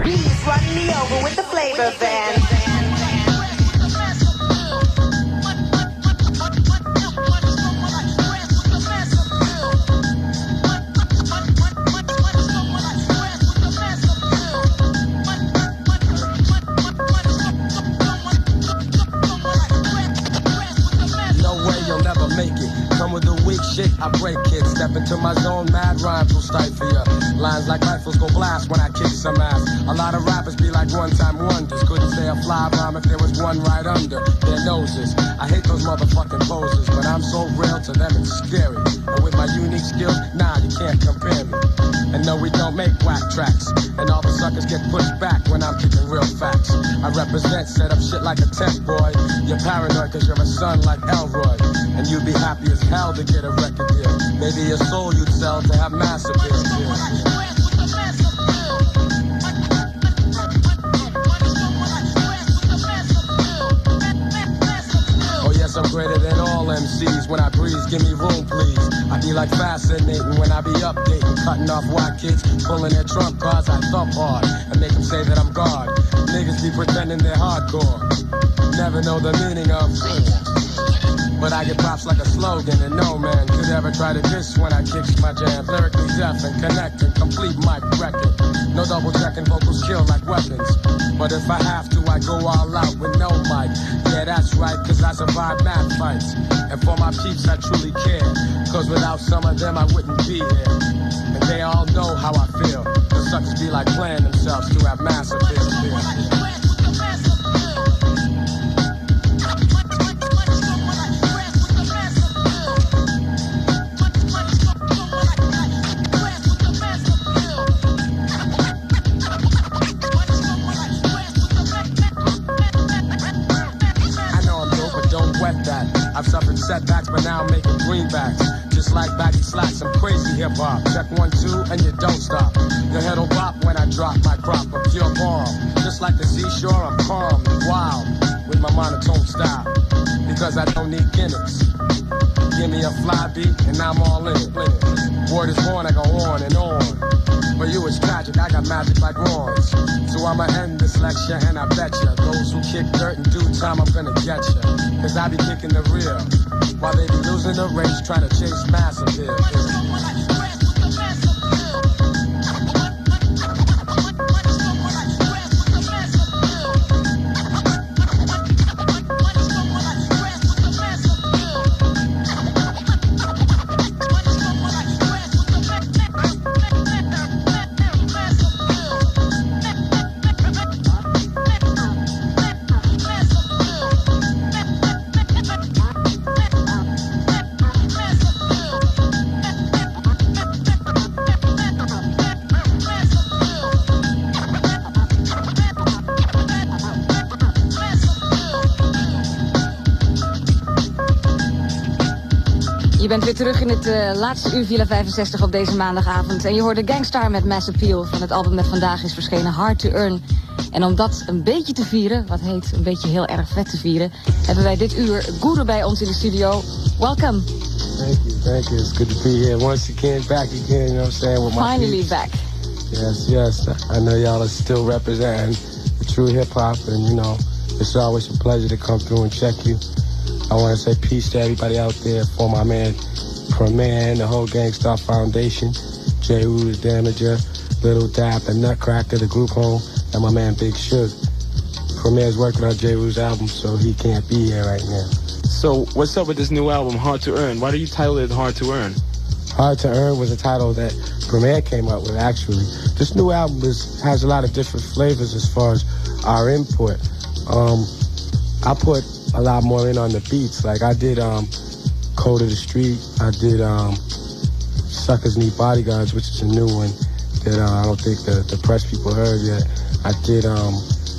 Kees running me over with the flavor van. Shit, I break kids, step into my zone, mad rhymes will stifle ya. Lines like rifles go blast when I kick some ass. A lot of rappers be like one-time wonders. Couldn't say a fly rhyme if there was one right under their noses. I hate those motherfucking poses, but I'm so real to them it's scary. And with my unique skills, nah, you can't compare me. And no, we don't make whack tracks. And all the suckers get pushed back when I'm kicking real facts. I represent, set up shit like a tent, boy. You're paranoid cause you're a son like Elroy. And you'd be happy as hell to get a record deal. Maybe your soul you'd sell to have mass appeal. Oh yes, I'm greater than all MCs. When I breeze, give me room please. I be like fascinating when I be updating. Cutting off white kids, pulling their trump cards. I thump hard and make them say that I'm God. Niggas be pretending they're hardcore. Never know the meaning of but I get props like a slogan, and no man could ever try to diss when I kicks my jams. Lyrically deaf and connecting, complete mic record. No double checking, vocals kill like weapons. But if I have to, I go all out with no mic. Yeah, that's right, cause I survive mad fights. And for my peeps, I truly care. Cause without some of them, I wouldn't be here. And they all know how I feel. The suckers be like playing themselves to have mass appeal. I've suffered setbacks, but now I'm making greenbacks. Just like baggy slacks, I'm crazy hip-hop. Check 1, 2, and you don't stop. Your head'll bop when I drop my crop of pure bomb. Just like the seashore, I'm calm and wild with my monotone style. Because I don't need gimmicks. Give me a fly beat, and I'm all in it. Word is born, I go on and on. For you it's tragic, I got magic like wands. So I'ma end this lecture and I betcha those who kick dirt in due time, I'm gonna get ya. Cause I be kicking the real while they be losing the race trying to chase mass appeal. Je bent weer terug in het laatste uur Villa 65 op deze maandagavond. En je hoorde Gangstar met Mass Appeal van het album dat vandaag is verschenen, Hard to Earn. En om dat een beetje te vieren, wat heet een beetje heel erg vet te vieren, hebben wij dit uur Guru bij ons in de studio. Welcome. Thank you. It's good to be here once again, back again, you know what I'm saying, with my Finally peeps. back. Yes. I know y'all are still representing the true hip-hop, and you know, it's always a pleasure to come through and check you. I want to say peace to everybody out there, for my man Premier and the whole Gangsta Foundation, J. Roo the Damager, Little Dap and Nutcracker, the group home, and my man Big Suge. Premier's working on J. Roo's album, so he can't be here right now. So what's up with this new album, Hard to Earn? Why do you title it Hard to Earn? Hard to Earn was a title that Premier came up with, actually. This new album has a lot of different flavors as far as our input. I put a lot more in on the beats. Like I did Code of the Street. I did Suckers Need Bodyguards, which is a new one that I don't think the press people heard yet. I did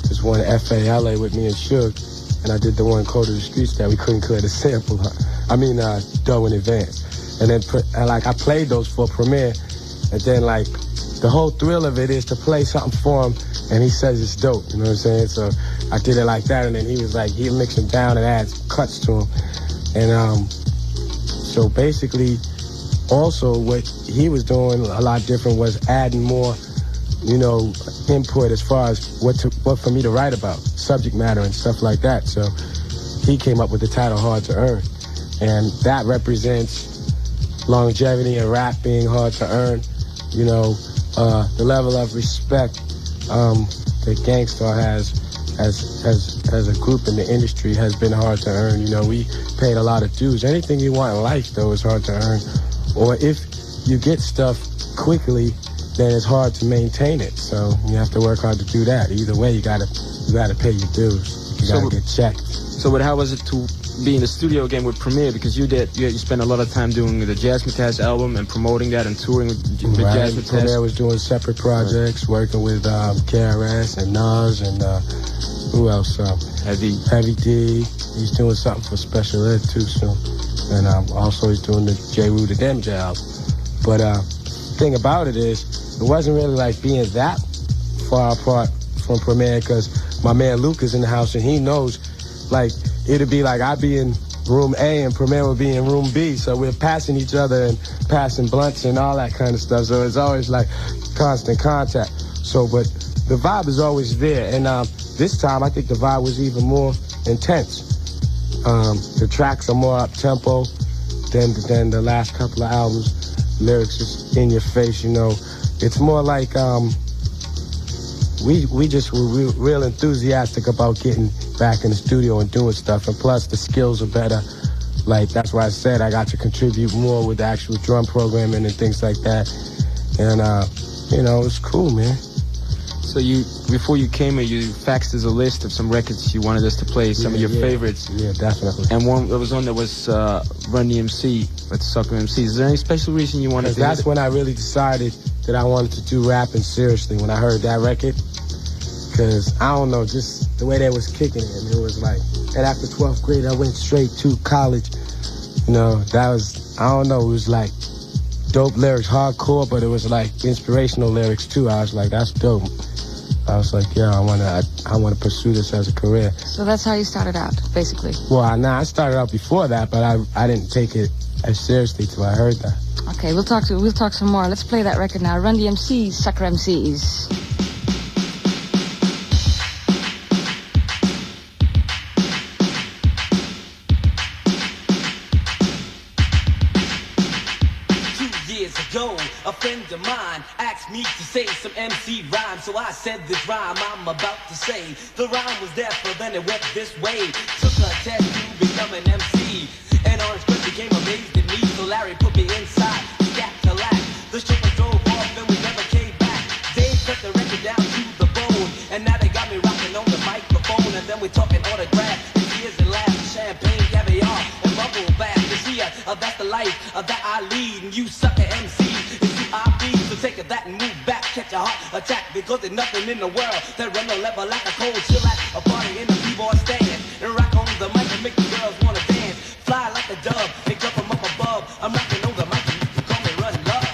this one FALA with me and Suge, and I did the one Code of the Streets that we couldn't clear the sample. Dough in advance. And then I played those for Premier, and then like the whole thrill of it is to play something for him and he says it's dope, you know what I'm saying? So I did it like that, and then he was like, he'll mix them down and add cuts to them. And so basically, also what he was doing a lot different was adding more you know, input as far as what for me to write about, subject matter and stuff like that. So he came up with the title Hard to Earn. And that represents longevity in rap being hard to earn. You know, the level of respect that Gangsta has as a group in the industry has been hard to earn. You know, we paid a lot of dues. Anything you want in life, though, is hard to earn. Or if you get stuff quickly, then it's hard to maintain it. So you have to work hard to do that. Either way, you gotta pay your dues. You gotta get checked. So, but how was it to be in the studio again with Premier? Because you spent a lot of time doing the Jazzmatazz album and promoting that and touring with Jazzmatazz. Premier was doing separate projects, working with KRS and Nas and who else? Heavy D. He's doing something for Special Ed too soon. And also he's doing the J. Rue the Dem Job. But the thing about it is, it wasn't really like being that far apart from Premier, because my man Luke is in the house and he knows, like, it'd be like I'd be in room A and Premier would be in room B, so we're passing each other and passing blunts and all that kind of stuff, so it's always like constant contact. So, but the vibe is always there, and this time I think the vibe was even more intense. The tracks are more up-tempo than the last couple of albums. Lyrics just in your face, you know. It's more like we just were real enthusiastic about getting back in the studio and doing stuff, and plus the skills are better. Like, that's why I said I got to contribute more with the actual drum programming and things like that. And you know, it's cool, man. So before you came here, you faxed us a list of some records you wanted us to play, some of your favorites. Yeah, definitely. And one that was on there was Run DMC with Sucker MC. Is there any special reason you wanted to? That's when I really decided that I wanted to do rapping seriously, when I heard that record. Because, I don't know, just the way they was kicking it. And it was like, and after 12th grade, I went straight to college. You know, that was, I don't know, it was like dope lyrics, hardcore, but it was like inspirational lyrics too. I was like, that's dope. I was like, yeah, I wanna pursue this as a career. So that's how you started out, basically. Well, I started out before that, but I didn't take it as seriously till I heard that. Okay, we'll talk some more. Let's play that record now. Run DMC, Sucker MCs. A friend of mine asked me to say some MC rhyme, so I said this rhyme I'm about to say. The rhyme was there, but then it went this way. Took a test to become an MC, and Orange Cliff became amazed at me, so Larry put me inside, scat to lack. The ship was drove off and we never came back. They cut the record down to the bone, and now they got me rocking on the microphone, and then we talking autograph, and tears and laughs, champagne, caviar, and bubble bath. You see, that's the life that I lead, and you sucker MC. So take that and move back, catch a heart attack, because there's nothing in the world that run a level like a cold chill at a party in a b-boy stand, and rock on the mic and make the girls wanna dance, fly like a dove and jump from up above. I'm rocking on the mic and you can call me Run Love.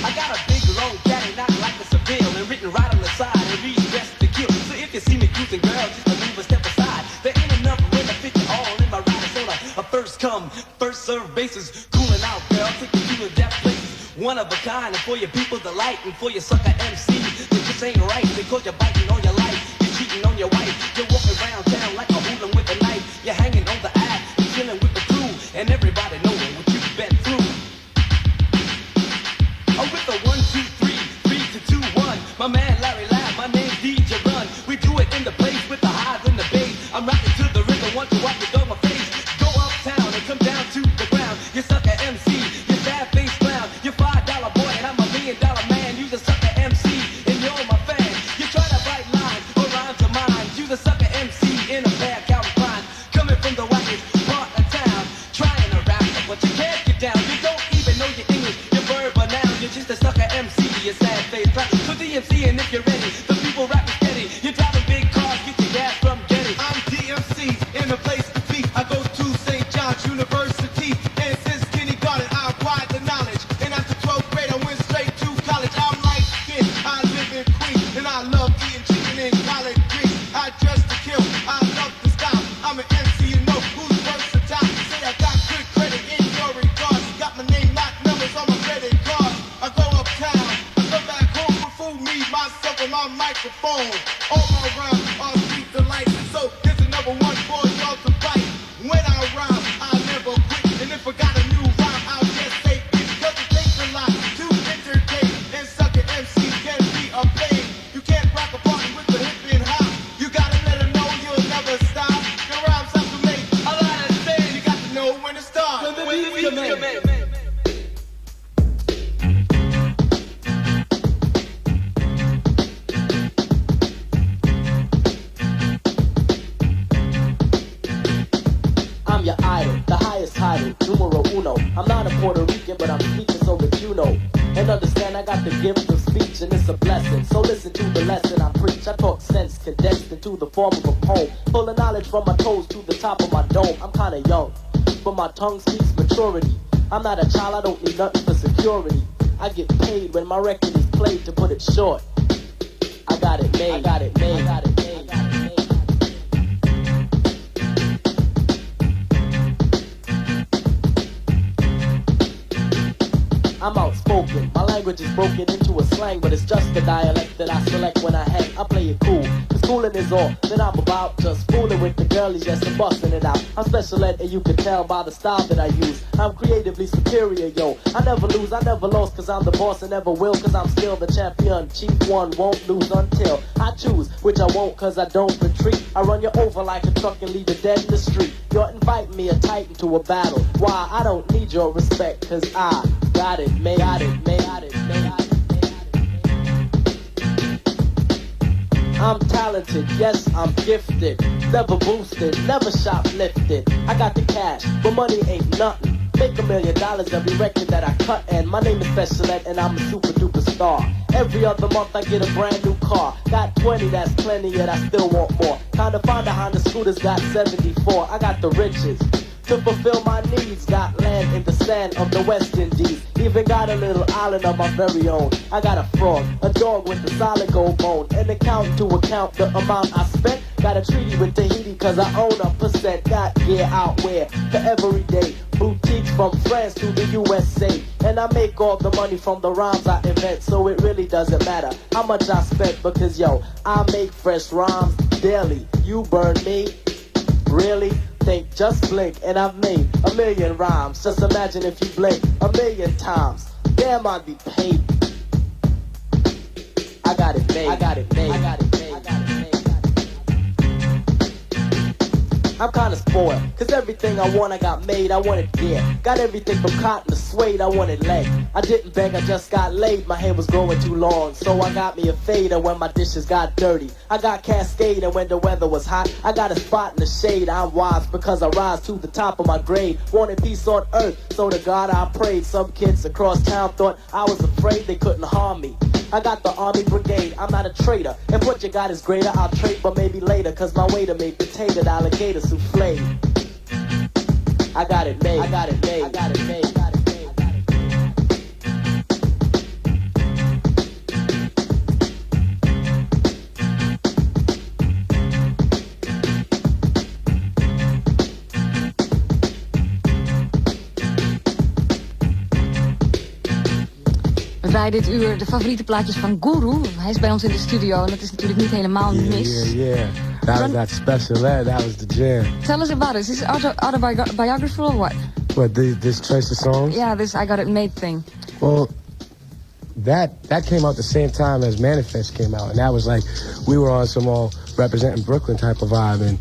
I got a big long caddy, not like a Seville, and written right on the side and reads Dressed to Kill. So if you see me cruising, girl, just move a step aside. There ain't enough room to fit you all in my ride. It's on a first come, first serve basis. Cooling out, girl, take you to the death places. One of a kind, and for your people's delight, and for your sucker MCs, it just ain't right, because you're biting on your life, you're cheating on your wife, you're walking around town like a hooligan with a knife, you're hanging on the ass, you're chilling with the crew, and everybody knowing what you've been through. Oh, with the 1, 2, 3, 3 to 2, 1, my man Larry Lab, my name's DJ Run. We do it in the place with the highs and the bass. I'm rocking to the rhythm, want to watch me dog my face. Go uptown and come down to the ground. You sucker MC, you sad face clown. You're $5 boy and I'm $1 million man. You the sucker MC and you're my fan. You try to write lines or rhyme to mine. You the sucker MC in a bad county crime. Coming from the wackest part of town, trying to rap the know when to start. When the beat commence. I'm your idol, the highest title, numero uno. I'm not a Puerto Rican, but I'm speaking so that you know. And understand I got the gift of speech and it's a blessing. So listen to the lesson I preach. I talk sense condensed into the form of a poem. Full of knowledge from my toes to the top of my dome. I'm kinda young, but my tongue speaks maturity. I'm not a child, I don't need nothing for security. I get paid when my record is played, to put it short. I got it made, I got it made, I got it made, I got it made. I'm outspoken, my language is broken into a slang, but it's just the dialect that I select when I hang. I play it cool, cause coolin' is all that I'm about. Just fooling with the girlies, yes, and busting it out. I'm special ed, and you can tell by the style that I use. I'm creatively superior, yo. I never lose, I never lost, cause I'm the boss and never will, cause I'm still the champion. Chief one won't lose until I choose, which I won't, cause I don't retreat. I run you over like a truck and leave you dead in the street. You're inviting me a titan to a battle. Why? I don't need your respect, cause I got it made, got it made, got it made, got it made, got it made. I'm talented, yes, I'm gifted. Never boosted, never shoplifted. I got the cash, but money ain't nothing. Make $1 million every record that I cut, and my name is Special Ed, and I'm a super duper star. Every other month I get a brand new car. Got 20, that's plenty, yet I still want more. Kinda find a Honda Scooter's got 74. I got the riches to fulfill my needs. Got land in the sand of the West Indies. Even got a little island of my very own. I got a frog, a dog with a solid gold bone, an accountant to account the amount I spent. Got a treaty with Tahiti cause I own a percent. Got gear out where for every day. Boutiques from France to the USA. And I make all the money from the rhymes I invent. So it really doesn't matter how much I spent, because yo, I make fresh rhymes daily. You burn me? Really? Think, just blink and I've made 1 million rhymes. Just imagine if you blink 1 million times. Damn, I'd be paid. I got it made, I got it made, I got it made, I got it made. I'm kinda spoiled, cause everything I want I got made, I want it there. Got everything from cotton to suede, I wanted leg. I didn't beg, I just got laid, my hair was growing too long. So I got me a fader when my dishes got dirty. I got Cascade and when the weather was hot, I got a spot in the shade. I'm wise because I rise to the top of my grade. Wanted peace on earth, so to God I prayed. Some kids across town thought I was afraid they couldn't harm me. I got the army brigade, I'm not a traitor. If what you got is greater, I'll trade, but maybe later. Cause my way to make potato alligator souffle. I got it made, I got it made, I got it made, I got it made, I got it We draaien dit uur de favoriete plaatjes van Guru. Hij is bij ons in de studio en dat is natuurlijk niet helemaal mis. Yeah. That was that Special Ed, that was the jam. Tell us about it. Is this autobiographical or what? What, this choice of songs? Yeah, this I Got It Made thing. Well, that came out the same time as Manifest came out, and that was like, we were on some all representing Brooklyn type of vibe, and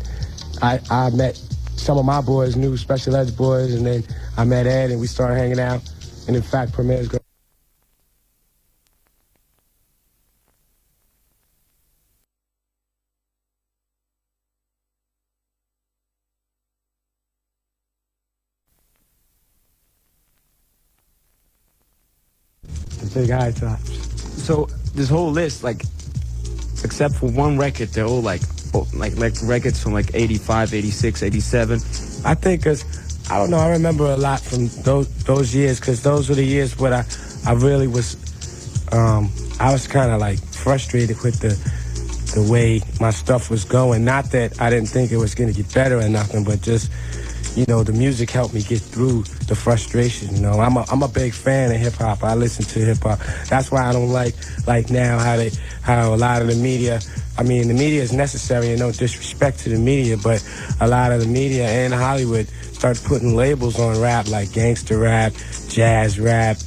I met some of my boys, knew Special Ed's boys, and then I met Ed, and we started hanging out, and in fact, Premier's girl. Big high tops. So this whole list, like, except for one record, they're all like records from like 85, 86, 87. I think because, I don't know, I remember a lot from those years, because those were the years where I really was, I was kind of like frustrated with the way my stuff was going. Not that I didn't think it was going to get better or nothing, but just, you know, the music helped me get through the frustration. You know, I'm a big fan of hip hop. I listen to hip hop. That's why I don't like now how a lot of the media. I mean, the media is necessary, and no disrespect to the media, but a lot of the media and Hollywood starts putting labels on rap like gangster rap, jazz rap,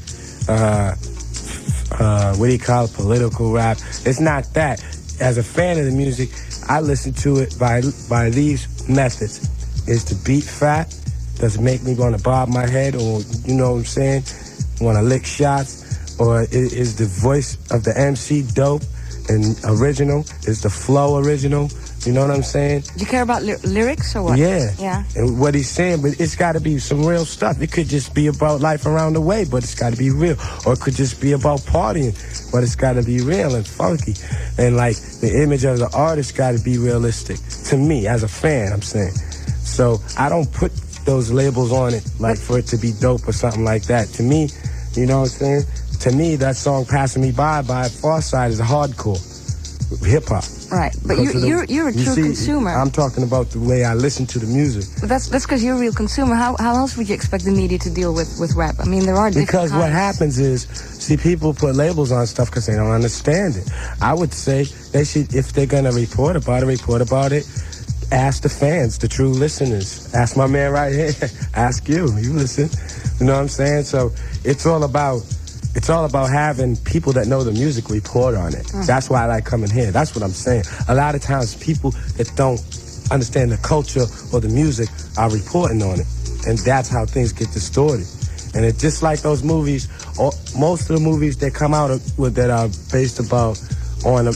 what do you call it, political rap. It's not that. As a fan of the music, I listen to it by these methods. Is the beat fat? Does it make me want to bob my head, or you know what I'm saying, want to lick shots? Or is the voice of the MC dope and original? Is the flow original? You know what I'm saying? Do you care about lyrics or what? Yeah. And what he's saying, but it's got to be some real stuff. It could just be about life around the way, but it's got to be real. Or it could just be about partying, but it's got to be real and funky. And like the image of the artist got to be realistic. To me, as a fan, I'm saying. So I don't put those labels on it like for it to be dope or something like that. To me, you know what I'm saying? To me, that song "Passing Me By" Farside is a hardcore hip-hop. Right, but you're a true consumer. I'm talking about the way I listen to the music. But that's because you're a real consumer. How else would you expect the media to deal with rap? I mean, there are different Because what kinds. happens is, see, people put labels on stuff because they don't understand it. I would say they should, if they're going to report about it, ask the fans, the true listeners. Ask my man right here. Ask you listen. You know what I'm saying? So it's all about having people that know the music report on it. That's why I like coming here. That's what I'm saying. A lot of times people that don't understand the culture or the music are reporting on it. And that's how things get distorted. And it's just like those movies, most of the movies that come out that are based on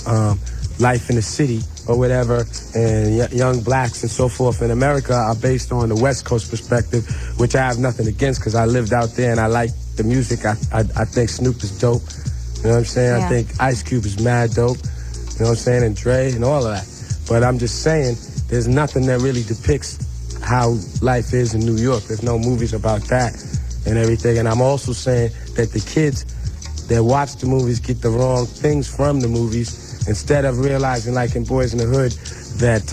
life in the city or whatever, and young blacks and so forth in America are based on the West Coast perspective, which I have nothing against because I lived out there and I like the music. I think Snoop is dope. You know what I'm saying? Yeah. I think Ice Cube is mad dope. You know what I'm saying? And Dre and all of that. But I'm just saying, there's nothing that really depicts how life is in New York. There's no movies about that and everything. And I'm also saying that the kids that watch the movies get the wrong things from the movies instead of realizing, like in Boys in the Hood, that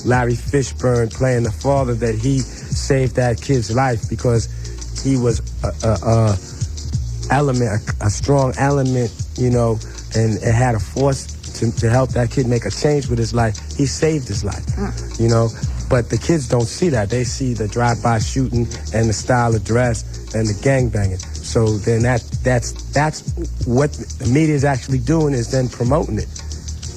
Larry Fishburne playing the father, that he saved that kid's life because he was a strong element, you know, and it had a force to help that kid make a change with his life. He saved his life, you know. But the kids don't see that. They see the drive-by shooting and the style of dress and the gangbanging. So then that's what the media is actually doing, is then promoting it.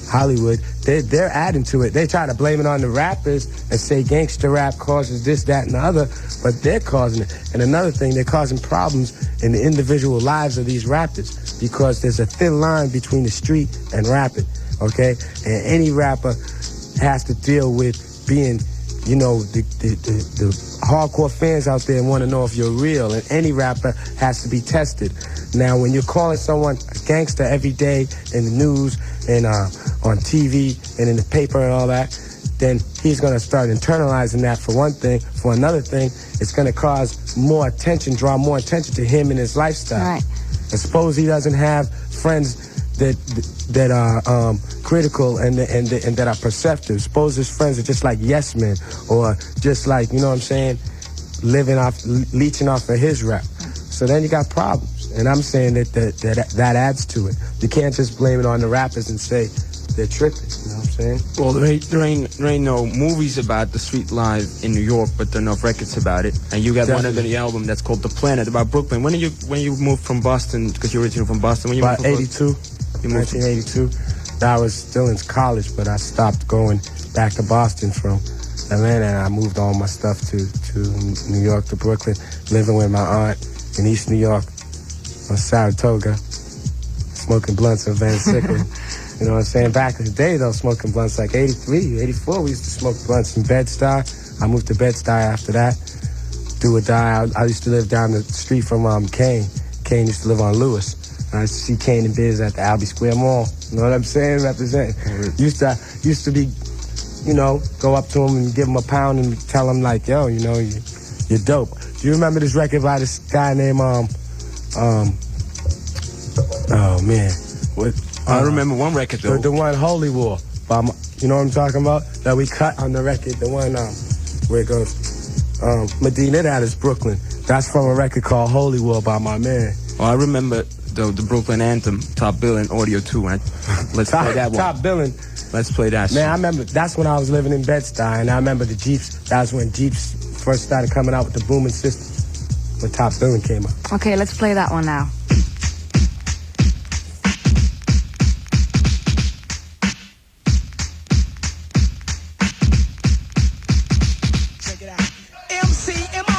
Hollywood, they're adding to it. They try to blame it on the rappers and say gangster rap causes this, that, and the other, but they're causing it. And another thing, they're causing problems in the individual lives of these rappers because there's a thin line between the street and rapping, okay? And any rapper has to deal with being, you know, the hardcore fans out there want to know if you're real, and any rapper has to be tested. Now, when you're calling someone a gangster every day in the news and on TV and in the paper and all that, then he's going to start internalizing that for one thing. For another thing, it's going to cause more attention, draw more attention to him and his lifestyle. Right. And suppose he doesn't have friends that are critical and that are perceptive. Suppose his friends are just like yes men, or just like, you know what I'm saying, leeching off of his rap. So then you got problems. And I'm saying that adds to it. You can't just blame it on the rappers and say they're tripping, you know what I'm saying? Well, there ain't no movies about the street life in New York, but there are enough records about it. And you got one of the album that's called The Planet, about Brooklyn. When you moved from Boston, because you're originally from Boston, when you About moved from 82, 1982. I was still in college, but I stopped going back to Boston from Atlanta, and I moved all my stuff to New York, to Brooklyn, living with my aunt in East New York on Saratoga, smoking blunts in Van Sickle. You know what I'm saying? Back in the day, though, smoking blunts like 83, 84, we used to smoke blunts in Bed-Stuy. I moved to Bed-Stuy after that. Do or die. I used to live down the street from Kane. Kane used to live on Lewis. I used to see Kane and Biz at the Albee Square Mall. You know what I'm saying? Representing. Used to be, you know, go up to him and give him a pound and tell him like, yo, you know, you're dope. Do you remember this record by this guy named oh man, what? I remember one record though. The one Holy War, you know what I'm talking about? That we cut on the record. The one where it goes, Medina, that is Brooklyn. That's from a record called Holy War by my man. Well, I remember the Brooklyn anthem, Top Billin', Audio 2. Let's play that one. Top Billin'. Let's play that. Man, I remember that's when I was living in Bed-Stuy, and I remember the Jeeps. That was when Jeeps first started coming out with the booming system. When Top Billin' came out. Okay, let's play that one now. Check it out. MC in my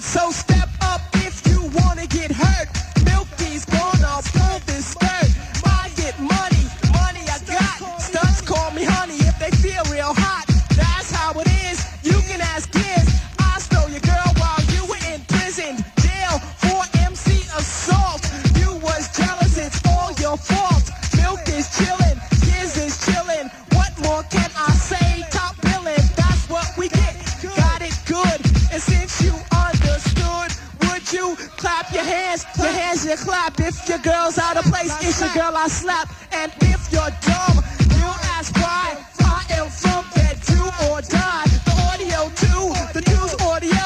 So step up if you wanna get hurt. Milky's gonna pull this skirt. I get money, money I got. Stunts call me honey if they feel real hot. That's how it is, you can ask Kees. I stole your girl while you were in prison. Jail for MC assault. You was jealous, it's all your fault. Milk is chillin', Kees is chillin'. What more can I say? Top billin', that's what we get. Got it good, and since you understood, would you clap your hands? Your hands you clap. If your girl's out of place, it's your girl I slap. And if you're dumb, you ask why. I am from bed, do or die. The audio too, the news audio.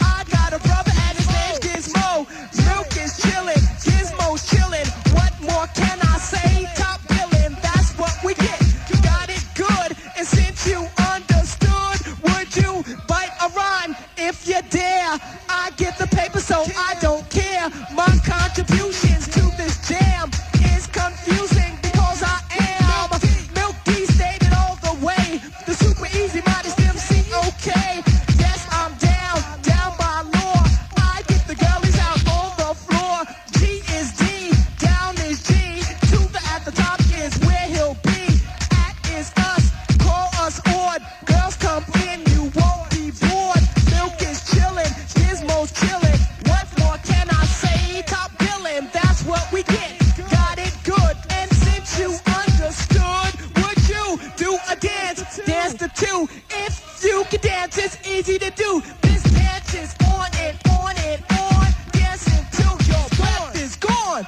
I got a brother and his name's Gizmo. Milk is chillin', Gizmo's chillin'. What more can I say? Top billin', that's what we get. You got it good, and since you understood, would you bite a rhyme? If you dare, I get the paper so I don't care. My contributions to this jam is confusing because I am Milky stated all the way. The super easy modest MC, okay. Yes, I'm down by law. I get the girlies out on the floor. G is D, down is G. To the at the top is where he'll be. At is us, call us odd. Girls come in, you won't be bored. Milk is chillin', Gizmo's chillin'. What more can I say? Top billin', that's what we get. Got it good, and since you understood, would you do a dance? Dance to two. If you can dance, it's easy to do. This dance is on and on and on. Dancing till your breath is gone.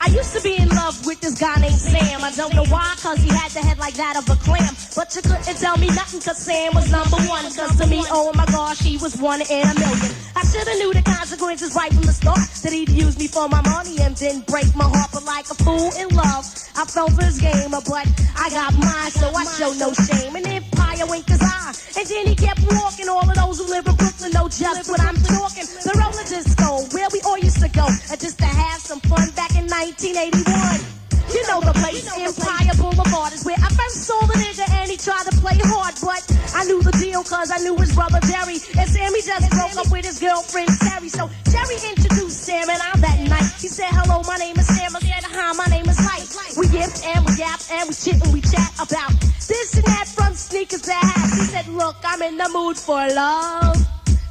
I used to be in love with this guy named Sam. I don't know why, cause he had the head like that of a clam. But you couldn't tell me nothing, cause Sam was number one. Cause to me, oh my gosh, he was one in a million. I should've knew the consequences right from the start. That he'd use me for my money and then break my heart. But like a fool in love, I fell for his game. But I got mine, so I show no shame. And Empire winked his eye, and then he kept walking. All of those who live in Brooklyn know just what I'm talking. The roller disco, where we all used to go, just to have some fun back in 1981. You know the place, Empire Boulevard is where I first saw the nigga, and he tried to play hard, but I knew the deal cause I knew his brother Jerry, and Sammy just broke up with his girlfriend Terry. So Jerry introduced Sam and I that night. He said, hello, my name is Sam. I said, hi, my name is Light. We yipped and we yapped and we chit and we chat about this and that, from sneakers to hats. He said, look, I'm in the mood for love,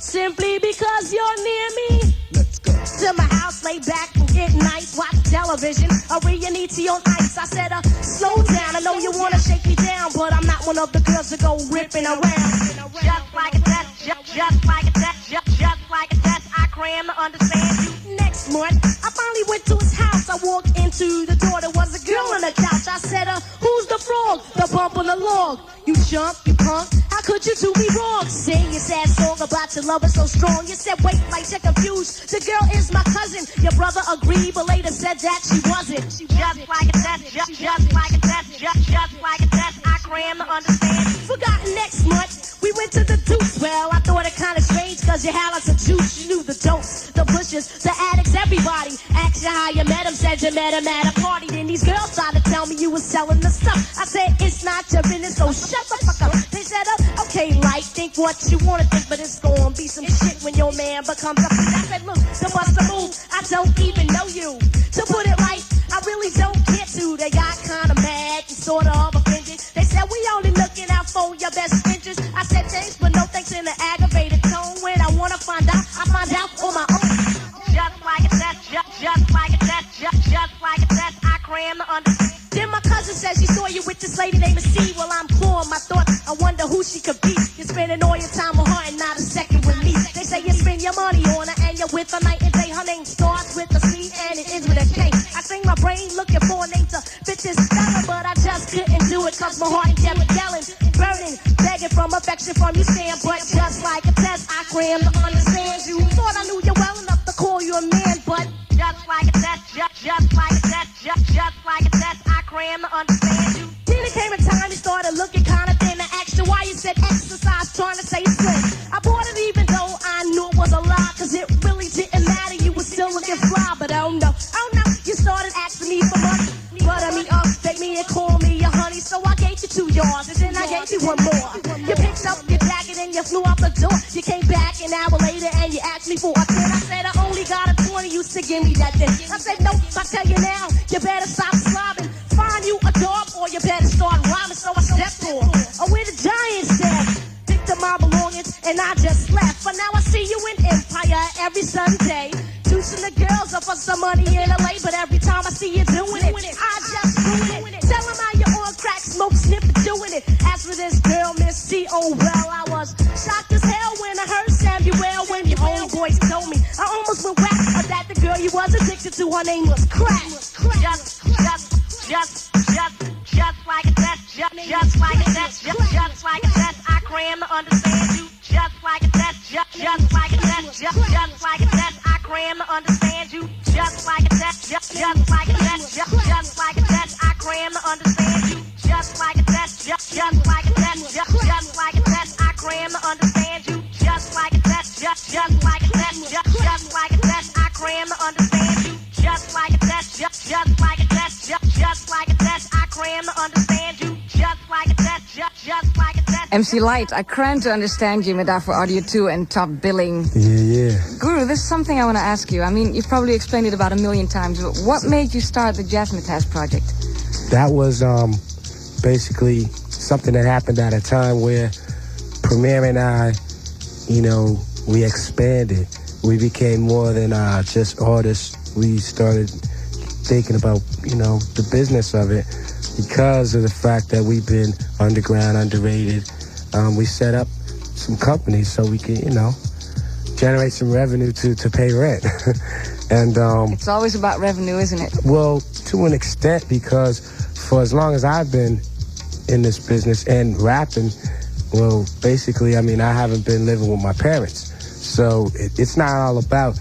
simply because you're near me. To my house, lay back and get nice, watch television, Arianiti on ice. I said, slow down, I know you wanna shake me down, but I'm not one of the girls that go ripping around. Just like a test, just like a test, just like a test, I cram to understand you. Next month, I finally went to his house. I walked into the door, there was a girl on the couch. I said, who's the frog? The bump on the log. You jump, you punk, how could you do me wrong? Sing your sad song about your lover so strong. You said, wait, like you're confused, the girl is my cousin. Your brother agreed, but later said that she wasn't. Just like a test, just like a test, just like a test, I cram to understand. Forgotten next month, we went to the Deuce. Well, I thought it kinda strange, cause you had lots of juice. You knew the dopes, the bushes, the addicts, everybody. Asked you how you met him, said you met him at a party. Then these girls tried to tell me you was selling the stuff. I said, it's not your business, so shut the fuck up. They said, okay, like, think what you wanna think, but it's gonna be some shit when your man becomes a freak. I said, look, the bust a move, I don't even know you. To put it right, I really don't care to. They got kinda mad and sorta offended. They said, we only looking out for your best interest. I said, thanks, but no thanks in an aggravated tone. When I wanna find out, I find out on my own. Just like a test, just like a test, just like a test, I cram to understand. Then my cousin said she saw you with this lady named C. Well, I'm calm, I thought, I wonder who she could be. You're spending all your time with her and not a second with me. They say you spend your money on her and you're with her night and day. Her name starts with a C and it ends with a K. I sing my brain looking for a name to fit this fella, but I just couldn't do it cause my heart kept yelling, burning, begging from affection from you, Sam. But just like a test, I cram to understand you. Thought I knew you well enough to call you a man, but just like a test, just like a test, just like a test, I cram to understand you. Then it came a time you started looking kinda thin. I asked you why you said exercise, trying to say slim. I bought it even though I knew it was a lie, cause it really didn't matter, you were still looking fly. But oh no, you started asking me for money. Butter me up, bake me and call me your honey. So I gave you 2 yards, and then I gave you 1 more. You picked up your jacket and you flew out the door. You came back an hour later and you asked me for a 10. I said I only got a 20, you said give me that then. I said no, I tell you now, you better stop slobbing. Find you a dog or you better start rhyming. So I stepped on, where the giants at? Picked up my belongings and I just left. But now I see you in Empire every Sunday. Juicing the girls up for some money in LA. But every time I see you doing it, I just ruin it. Tell them how you on crack, smoke, snip, and doing it. As for this girl, Miss C, oh well, I was shocked as hell when I heard Samuel. When your homeboys told me, I almost went whack. That the girl you was addicted to, her name was crack. Just like a test, just like a test, just like a test. I cram to understand you. Just like a test, just like a test, just like a test. I cram to understand you. Just like a test, just like a test, just like a test. I cram to understand you. Just like a test, just like a test, just like a test. I cram to understand you. Just like a test, just like a test, just like a test. I cram to understand you. Just like a test, just like a test, just like a test. I cram to understand you. Just like a test, just like a test. MC Light, I cram to understand you met daarvoor Audio 2 en Top Billing. Yeah. Guru, this is something I want to ask you. I mean, you've probably explained it about 1,000,000 times, but what made you start the Jazzmatazz project? That was basically something that happened at a time where Premier and I, you know, we expanded. We became more than just artists. We started thinking about, you know, the business of it because of the fact that we've been underground, underrated. We set up some companies so we could, you know, generate some revenue to pay rent. And it's always about revenue, isn't it? Well, to an extent, because for as long as I've been in this business and rapping, well, basically, I mean, I haven't been living with my parents. So it's not all about,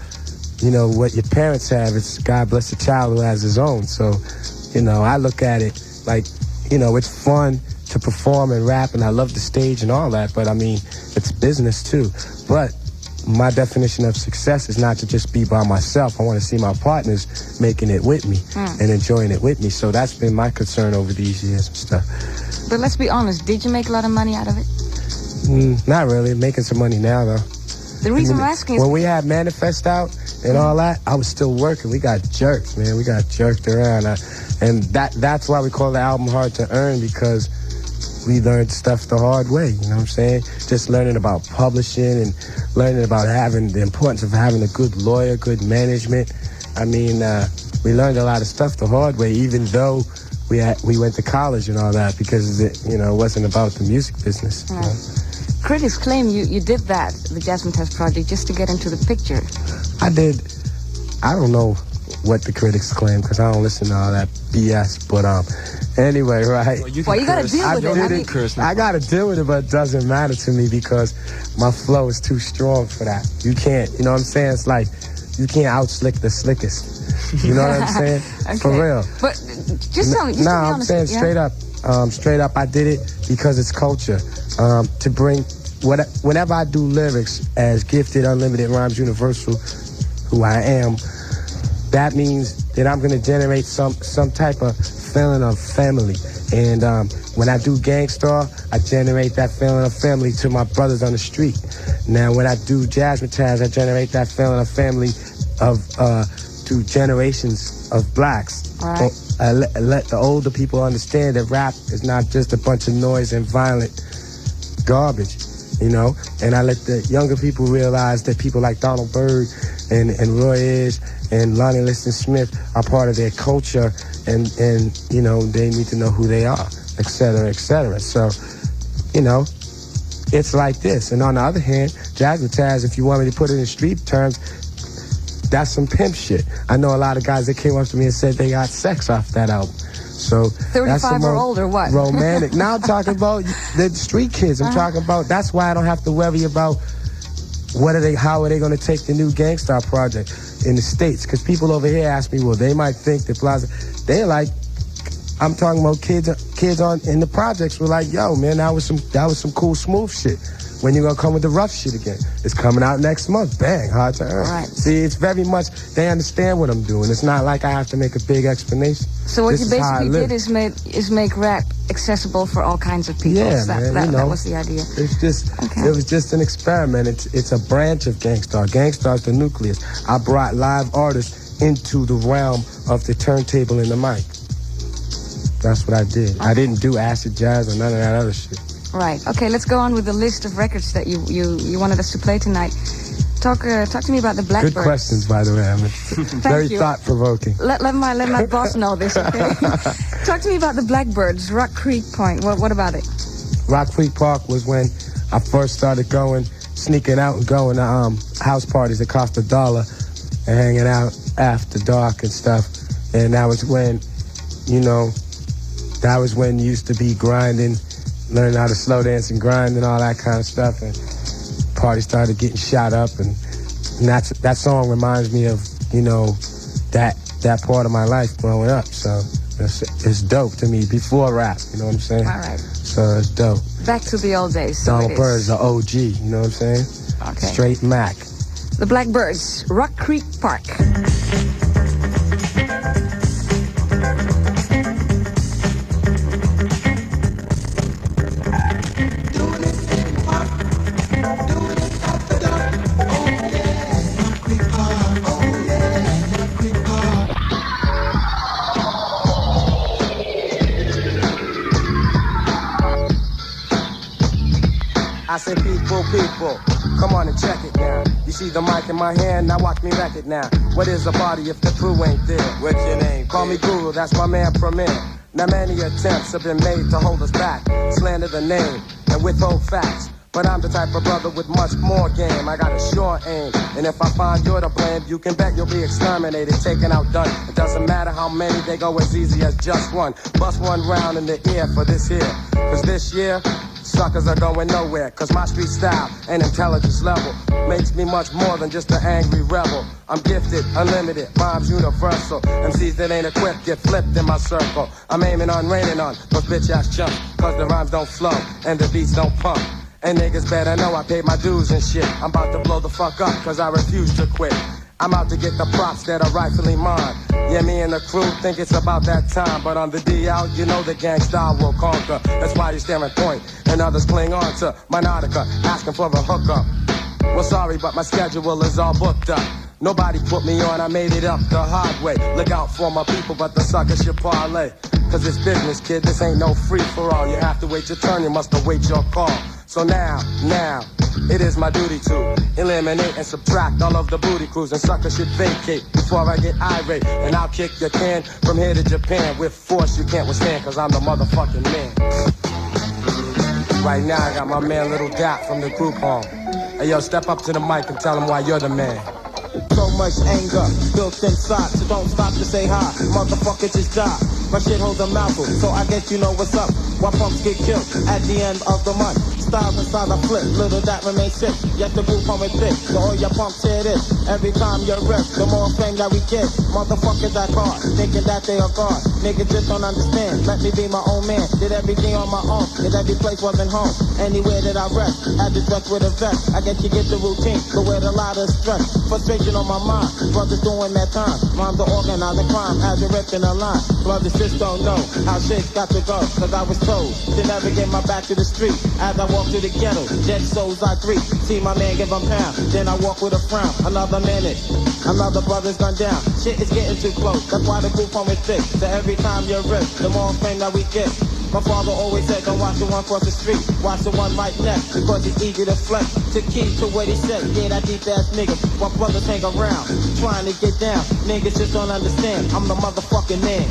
you know, what your parents have. It's God bless the child who has his own. So, you know, I look at it like, you know, it's fun to perform and rap, and I love the stage and all that, but I mean, it's business too. But my definition of success is not to just be by myself. I want to see my partners making it with me and enjoying it with me. So that's been my concern over these years and stuff. But let's be honest, did you make a lot of money out of it? Not really. Making some money now, though. The reason I'm asking is... When we had Manifest out and all that, I was still working. We got jerked, man. We got jerked around. And that's why we call the album Hard to Earn, because we learned stuff the hard way, you know what I'm saying? Just learning about publishing and learning about having the importance of having a good lawyer, good management. I mean, we learned a lot of stuff the hard way, even though we went to college and all that, because it, you know, it wasn't about the music business. Right. You know? Critics claim you did that, the Jazzmatazz project, just to get into the picture. I did. I don't know what the critics claim, because I don't listen to all that BS, but anyway, right? Well, you gotta deal with it. I gotta deal with it, but it doesn't matter to me because my flow is too strong for that. You can't, you know what I'm saying? It's like, you can't outslick the slickest. You know what I'm saying? Okay. For real. But just tell me, just I'm honest, saying straight up, I did it because it's culture. To bring, whenever I do lyrics as Gifted, Unlimited, Rhymes Universal, who I am, that means that I'm gonna generate some type of feeling of family. And when I do Gangstar, I generate that feeling of family to my brothers on the street. Now when I do Jazzmatazz, I generate that feeling of family of to generations of blacks. Right. I let the older people understand that rap is not just a bunch of noise and violent garbage, you know? And I let the younger people realize that people like Donald Byrd and Roy Ayers and Lonnie Liston Smith are part of their culture, and you know, they need to know who they are, et cetera, et cetera. So, you know, it's like this. And on the other hand, Jazzmatazz, if you want me to put it in street terms, that's some pimp shit. I know a lot of guys that came up to me and said they got sex off that album. So 35 or older, what? Romantic. Now I'm talking about the street kids. I'm talking about, that's why I don't have to worry about how are they going to take the new Gangstar project in the States? Because people over here ask me, well, they might think that Plaza, they're like, I'm talking about kids on in the projects were like, yo, man, that was some cool smooth shit. When you gonna come with the rough shit again? It's coming out next month. Bang, hard to earn. Right. See, it's very much, they understand what I'm doing. It's not like I have to make a big explanation. So what This you is how I basically live. did is make rap accessible for all kinds of people. Yeah, man, you know. That was the idea. It's just, Okay. It was just an experiment. It's a branch of Gangstar. Gangstar's the nucleus. I brought live artists into the realm of the turntable and the mic. That's what I did. Okay. I didn't do acid jazz or none of that other shit. Right. Okay, let's go on with the list of records that you wanted us to play tonight. Talk to me about the Blackbirds. Good questions, by the way. I mean, very you. thought-provoking. Let my boss know this, okay? Talk to me about the Blackbirds, Rock Creek Point. What about it? Rock Creek Park was when I first started sneaking out and going to house parties that cost $1 and hanging out after dark and stuff. And that was when, you you used to be grinding, learning how to slow dance and grind and all that kind of stuff. And parties started getting shot up. And that song reminds me of, that part of my life growing up. So it's dope to me before rap, you know what I'm saying? All right. So it's dope. Back to the old days. So Donald Bird's the OG, you know what I'm saying? Okay. Straight Mac. The Blackbirds, Rock Creek Park. I say people, come on and check it now. You see the mic in my hand, now watch me wreck it now. What is a party if the crew ain't there? What's your name? Call me Guru, that's my man Premier. Now many attempts have been made to hold us back, slander the name and withhold facts. But I'm the type of brother with much more game. I got a sure aim, and if I find you're to blame, you can bet you'll be exterminated, taken out, done. It doesn't matter how many, they go as easy as just one. Bust one round in the ear for this here, cause this year, suckers are going nowhere, cause my street style and intelligence level makes me much more than just an angry rebel. I'm gifted, unlimited, rhymes universal. MCs that ain't equipped get flipped in my circle. I'm aiming on, raining on those bitch ass chumps, cause the rhymes don't flow and the beats don't pump. And niggas better know I paid my dues and shit. I'm about to blow the fuck up, cause I refuse to quit. I'm out to get the props that are rightfully mine. Yeah, me and the crew think it's about that time. But on the DL, you know the gangsta will conquer. That's why you stare and point, and others cling on to my nautica, asking for the hookup. Well, sorry, but my schedule is all booked up. Nobody put me on, I made it up the hard way. Look out for my people, but the suckers should parlay. Cause it's business, kid, this ain't no free-for-all. You have to wait your turn, you must await your call. So now, it is my duty to eliminate and subtract all of the booty crews, and suckers should vacate before I get irate. And I'll kick your can from here to Japan with force you can't withstand, cause I'm the motherfucking man. Right now I got my man Little Dap from the group home. Hey yo, step up to the mic and tell him why you're the man. So much anger built inside, so don't stop to say hi. Motherfucker, just die. My shit holds a mouthful, so I guess you know what's up. Why punks get killed at the end of the month? Styles inside I flip, little that remains sick. Yes, the group home is thick, so all your punks hear this. Every time you're ripped, the more fame that we get. Motherfuckers act hard, thinking that they are God. Niggas just don't understand, let me be my own man. Did everything on my own, cause every place wasn't home. Anywhere that I rest, had to dress with a vest. I guess you get the routine, but with a lot of stress. Frustration on my mind, brothers doing their time. Moms are organizing crime as you're ripping a line. Brothers just don't know how shit got to go, cause I was told to never get my back to the street. As I walk through the ghetto, dead souls I greet. See my man give a pound, then I walk with a frown. Another minute, another brother's gone down. Shit is getting too close, that's why the group home is thick. So every time you're ripped, the more fame that we get. My father always said, don't watch the one cross the street, watch the one right next, because he's eager to flex. To keep to what he said, yeah, that deep ass nigga. While brothers hang around, trying to get down. Niggas just don't understand, I'm the motherfucking man.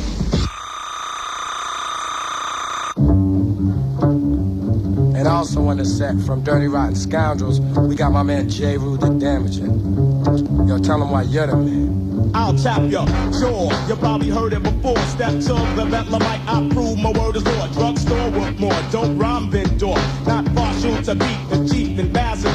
And also on the set from Dirty Rotten Scoundrels, we got my man J. Rue the Damaging. Yo, tell him why you're the man. I'll tap your jaw. You probably heard it before. Step to the Bethlehemite, I prove my word is law. Drugstore with more dope rhyme vendor. Not partial to beat the chief ambassador.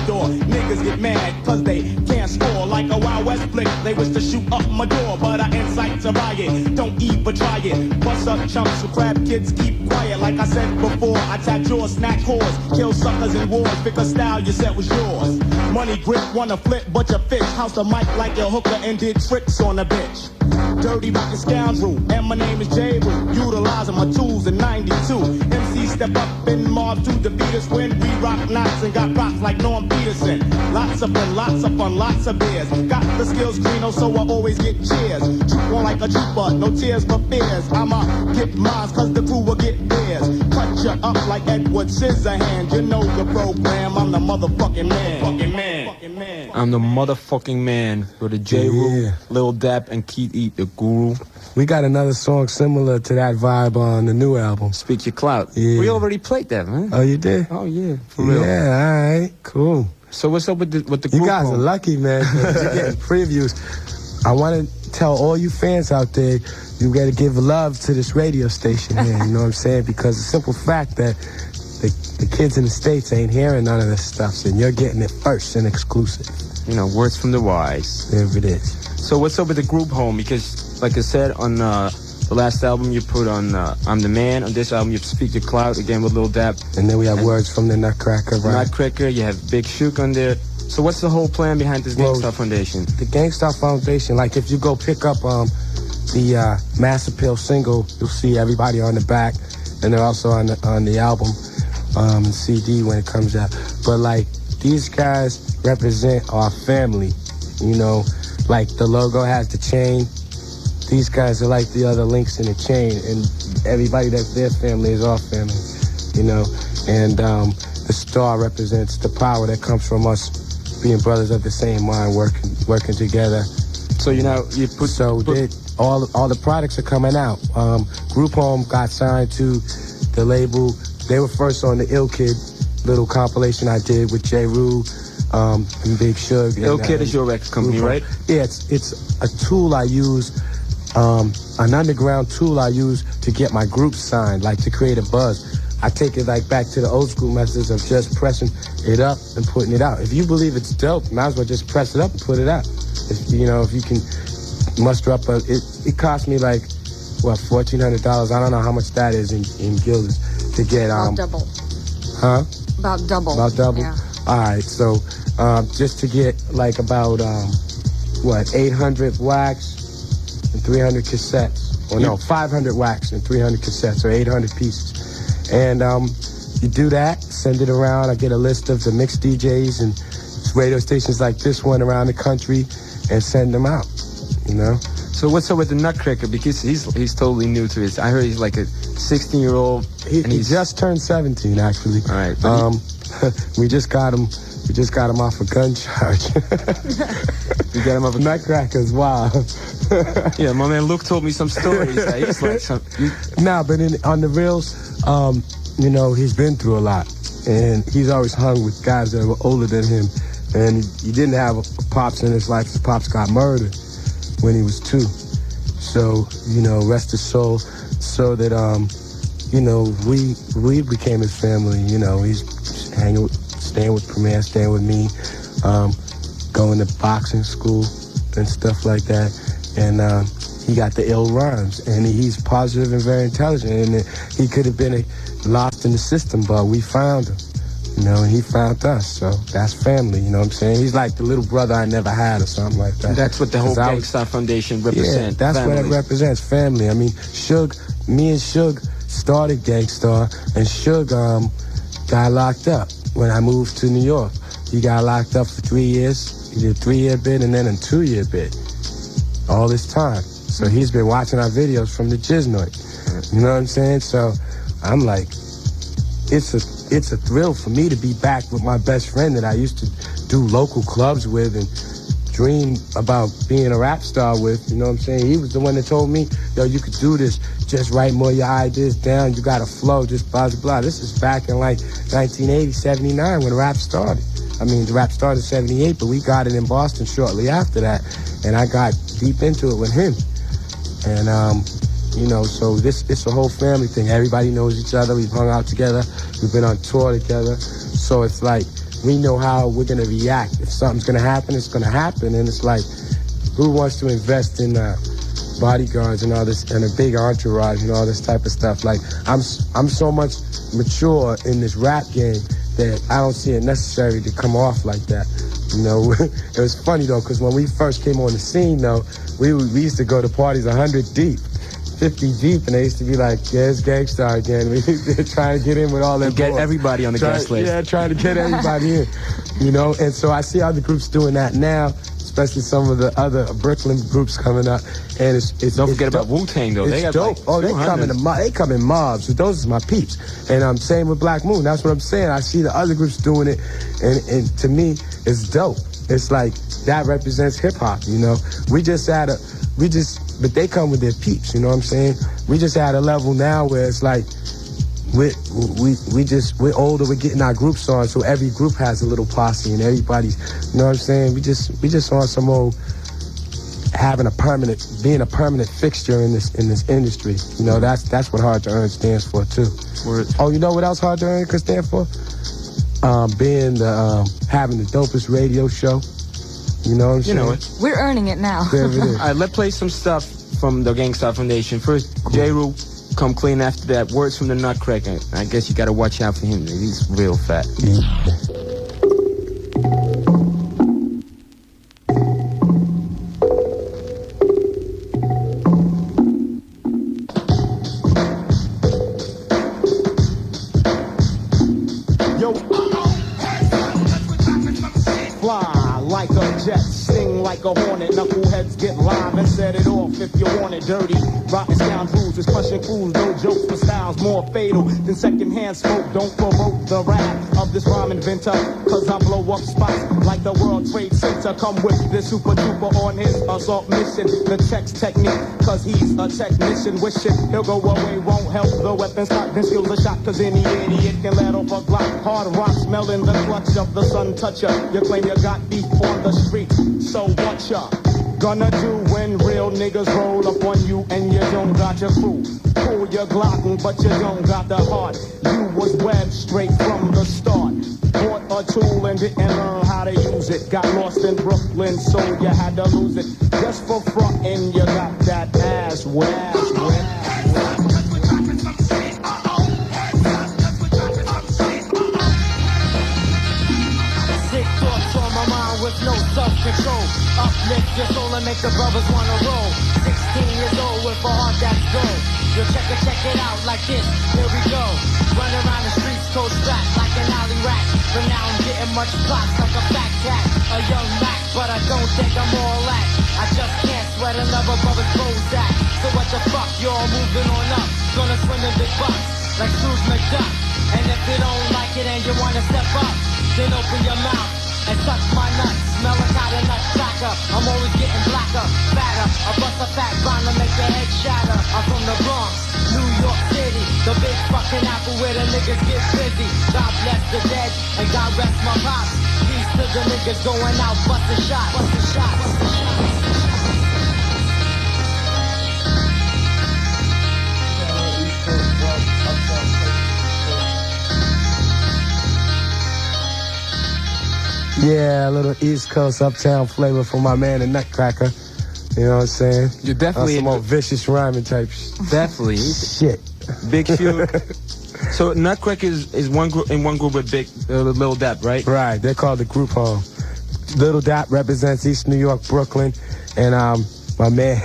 Niggas get mad cause they can't score. Like a Wild West flick, they wish to shoot up my door. But I incite to riot, don't even try it. Bust up chumps so crab kids keep quiet. Like I said before, I tap jaws, snack whores. Kill suckers in wars, pick a style you said was yours. Money grip, wanna flip, but you fish. House the mic like your hooker and did tricks on a bitch. Dirty rockin' scoundrel, and my name is J. Roo. Utilizing my tools in 92. MC step up in mob to defeat us when we rock knots and got rocks like Norm Peterson. Lots of fun, lots of beers. Got the skills green, so I always get cheers. Troop on like a trooper, no tears for fears. I'ma get mines cause the crew will get theirs. Cut you up like Edward Scissorhands. You know the program, I'm the motherfucking man. I'm the motherfucking man. With the J. Roo, Lil Dap, and Keith Eat, the guru. We got another song similar to that vibe on the new album. Speak Your Clout. Yeah. We already played that, man. Oh, you did? Oh, yeah. For real. Yeah, all right, cool. So what's up with the group? You guys are lucky, man. You're getting previews. I want to tell all you fans out there, you got to give love to this radio station here, you know what I'm saying? Because the simple fact that the kids in the States ain't hearing none of this stuff, and you're getting it first and exclusive. You know, words from the wise. There it is. So what's up with the group home? Because, like I said, on the last album you put on I'm the Man. On this album you have Speak Your Clout, again with Lil Dap. And then we have words from the Nutcracker, right? Nutcracker, you have Big Shook on there. So what's the whole plan behind this Gangsta Foundation? The Gangsta Foundation, like if you go pick up the Mass Appeal single, you'll see everybody on the back, and they're also on the album, CD when it comes out. But like these guys represent our family, you know, like the logo has the chain. These guys are like the other links in the chain, and everybody that's their family is our family, you know. And the star represents the power that comes from us being brothers of the same mind, working together. So all the products are coming out. Group Home got signed to the label. They were first on the Ill Kid little compilation I did with J. Roo and Big Shug. Ill Kid is your record company, right? Yeah, it's a tool I use, an underground tool I use to get my group signed, like to create a buzz. I take it like back to the old school methods of just pressing it up and putting it out. If you believe it's dope, might as well just press it up and put it out. If you can muster up it cost me like $1,400. I don't know how much that is in guilders to get About double. Huh? About double. About double? Yeah. All right, so just to get like about 800 wax and 300 cassettes, or no, 500 wax and 300 cassettes, or 800 pieces. And you do that, send it around. I get a list of the mixed DJs and radio stations like this one around the country and send them out, you know? So what's up with the Nutcracker? Because he's totally new to this. I heard he's like a 16-year-old. He just turned 17, actually. All right. We just got him off a gun charge. You got him off a Nutcracker's wild. Yeah, my man Luke told me some stories. He's like but on the reels, you know, he's been through a lot, and he's always hung with guys that were older than him, and he didn't have a pops in his life. His pops got murdered when he was 2. So, you know, rest his soul, so that you know, we became his family. You know, he's staying with Premier, staying with me, going to boxing school and stuff like that. And he got the ill rhymes, and he's positive and very intelligent, and he could have been lost in the system, but we found him, you know, and he found us. So that's family, you know what I'm saying? He's like the little brother I never had, or something like that. That's what the whole Gangsta Foundation represents. Yeah, that's family. what it represents, family. I mean, me and Shug started Gangstar, and Shug got locked up when I moved to New York. He got locked up for 3 years. He did a 3-year bid and then a 2-year bid. All this time. So he's been watching our videos from the Jiznoid. You know what I'm saying? So I'm like, it's a thrill for me to be back with my best friend that I used to do local clubs with and dream about being a rap star with. You know what I'm saying? He was the one that told me, yo, you could do this. Just write more of your ideas down. You got to flow, just blah, blah, blah. This is back in like 1980, 79 when rap started. I mean, the rap started in 78, but we got it in Boston shortly after that. And I got deep into it with him. And, you know, so it's a whole family thing. Everybody knows each other. We've hung out together. We've been on tour together. So it's like, we know how we're going to react. If something's going to happen, it's going to happen. And it's like, who wants to invest in bodyguards and all this, and a big entourage and all this type of stuff? Like, I'm so much mature in this rap game that I don't see it necessary to come off like that. You know, it was funny though, because when we first came on the scene though, we used to go to parties 100 deep, 50 deep, and they used to be like, yeah, it's gangsta again. They're trying to get in with all that. Get everybody on the guest list. Yeah, trying to get everybody in, you know. And so I see other groups doing that now, especially some of the other Brooklyn groups coming up. And it's don't forget about Wu-Tang though. It's they dope. Like they come in mobs. So those are my peeps. And I'm saying with Black Moon, that's what I'm saying. I see the other groups doing it, and to me, it's dope. It's like that represents hip hop, you know. But they come with their peeps, you know what I'm saying? We just at a level now where it's like we're older, we're getting our groups on, so every group has a little posse and everybody's, you know what I'm saying? We just on some old being a permanent fixture in this industry. You know, that's what Hard to Earn stands for too. Word. Oh, you know what else Hard to Earn could stand for? Being having the dopest radio show. You know what I'm saying? You know it. We're earning it now. There it is. All right, let's play some stuff from the Gangsta Foundation. First, J-Roo, come clean after that. Words from the Nutcracker. I guess you got to watch out for him. He's real fat. Fly like a jet, sting like a hornet. Knuckleheads get live and set it off if you want it dirty. Rotten scoundrels is crushing fools, no jokes for styles more fatal than secondhand smoke. Don't provoke the wrath of this rhyme inventor, cause I blow up spots like the World Trade Center. Come with this super duper on his assault mission. The text technique, cause he's a technician. Wishing he'll go away, won't help the weapon stock. Then steals a shot, cause any idiot can let off a Glock. Hard rock smelling the clutch of the sun toucher. You claim you got beef on the street, so what ya gonna do when real niggas roll up on you and you don't got your crew? Pull your Glock, but you don't got the heart. You was webbed straight from the start. Bought a tool and didn't learn how to use it. Got lost in Brooklyn, so you had to lose it. Just for frontin', you got that ass wet. With no self-control, uplift your soul and make the brothers wanna roll. 16 years old with a heart that's gold. You'll check it out like this. Here we go. Run around the streets, cold strapped like an alley rat. But now I'm getting much plots like a fat cat. A young Mac, but I don't think I'm all that. I just can't sweat another brother's Prozac. So what the fuck, y'all moving on up? Gonna swim in big bucks like Scrooge McDuck. And if you don't like it and you wanna step up, then open your mouth and suck my nuts. Smell like out a nutcracker. I'm always getting blacker, fatter. I bust a fat rhyme to make your head shatter. I'm from the Bronx, New York City, the big fucking apple where the niggas get busy. God bless the dead and God rest my pops. Peace to the niggas going out, bustin' shots, bustin' shots, bustin' shots. Yeah, a little East Coast uptown flavor for my man, the Nutcracker. You know what I'm saying? You're definitely some more vicious rhyming type definitely shit. Big feud. So Nutcracker is one group with Big Lil Dap, right? Right. They're called the Group Home. Lil Dap represents East New York, Brooklyn, and my man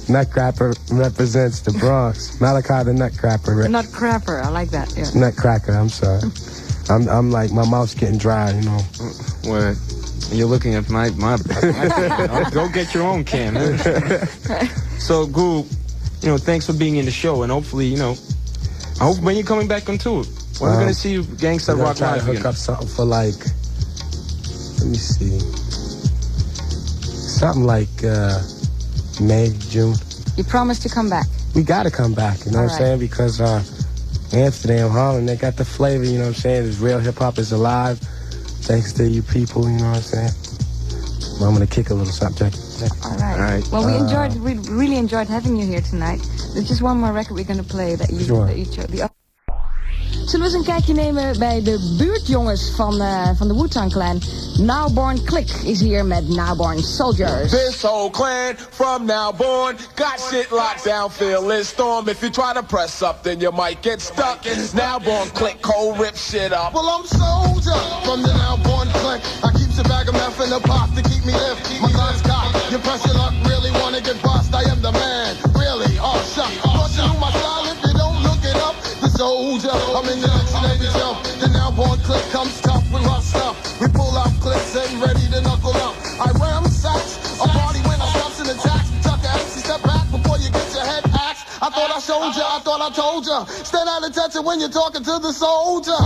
Nutcracker represents the Bronx. Malachi the Nutcracker. Nutcracker, I like that. Yeah. Nutcracker. I'm sorry. I'm like, my mouth's getting dry, you know. Word. And you're looking at my go get your own can. So, Goo, you know, thanks for being in the show, and hopefully, you know, I hope when you're coming back on tour, when we're gonna see you Gangsta Rock Live hook again. up something for like, let me see, something like May, June. You promised to come back. We gotta come back, you know what I'm saying? Because Amsterdam, Holland, they got the flavor, you know what I'm saying? This real hip hop is alive. Thanks to you people, you know what I'm saying? I'm gonna kick a little something. All right. Well, we really enjoyed having you here tonight. There's just one more record we're gonna play that you chose. Zullen we eens een kijkje nemen bij de buurtjongens van de Wu-Tang Clan. Nowborn Click is hier met Nowborn Soldiers. This whole clan from Nowborn got shit locked down, feeling storm. If you try to press up, then you might get stuck. Nowborn Click, cold rip shit up. Well, I'm soldier from the Nowborn Click. I keep a bag of meth in the pot to keep me lift. My gun's cocked. You press your luck, really wanna get bust? I am the man, really. Oh, shuck. Thought you knew my style if you don't look it up. The soldier, I'm in the dictionary jump. The Nowborn Click comes tough with rough stuff. We pull out clips and ready to knuckle up. I ram sacks, a party when I stops in attacks. Tuck your MC, step back before you get your head axed. I thought I showed ya, I thought I told ya. Stand out of attention when you're talking to the soldier.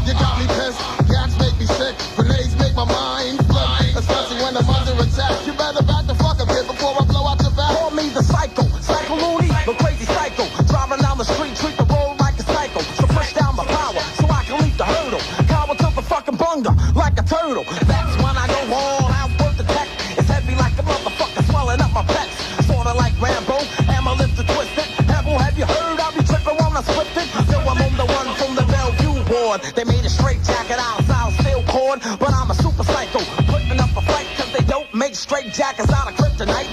You got me pissed, gats make me sick. Grenades make my mind flip, especially when I'm under attack. You better back the fuck up here before I blow out your back. Call me the psycho loony, the crazy psycho. Driving down the street, treat the road like a psycho. So push down the power, so I can leap the hurdle. Cower to the fucking bunga, like a turtle. That's when I go all out with the tech. It's heavy like a motherfucker, swelling up my pecs. Sorta like Rambo, and my lips are twisted. Have you heard I'll be tripping when I split it? So I'm on the run from the Bellevue ward. They made a straight jacket out of sound steel cord. But I'm a super psycho, putting up a fight, cause they don't make straight jackets out of kryptonite.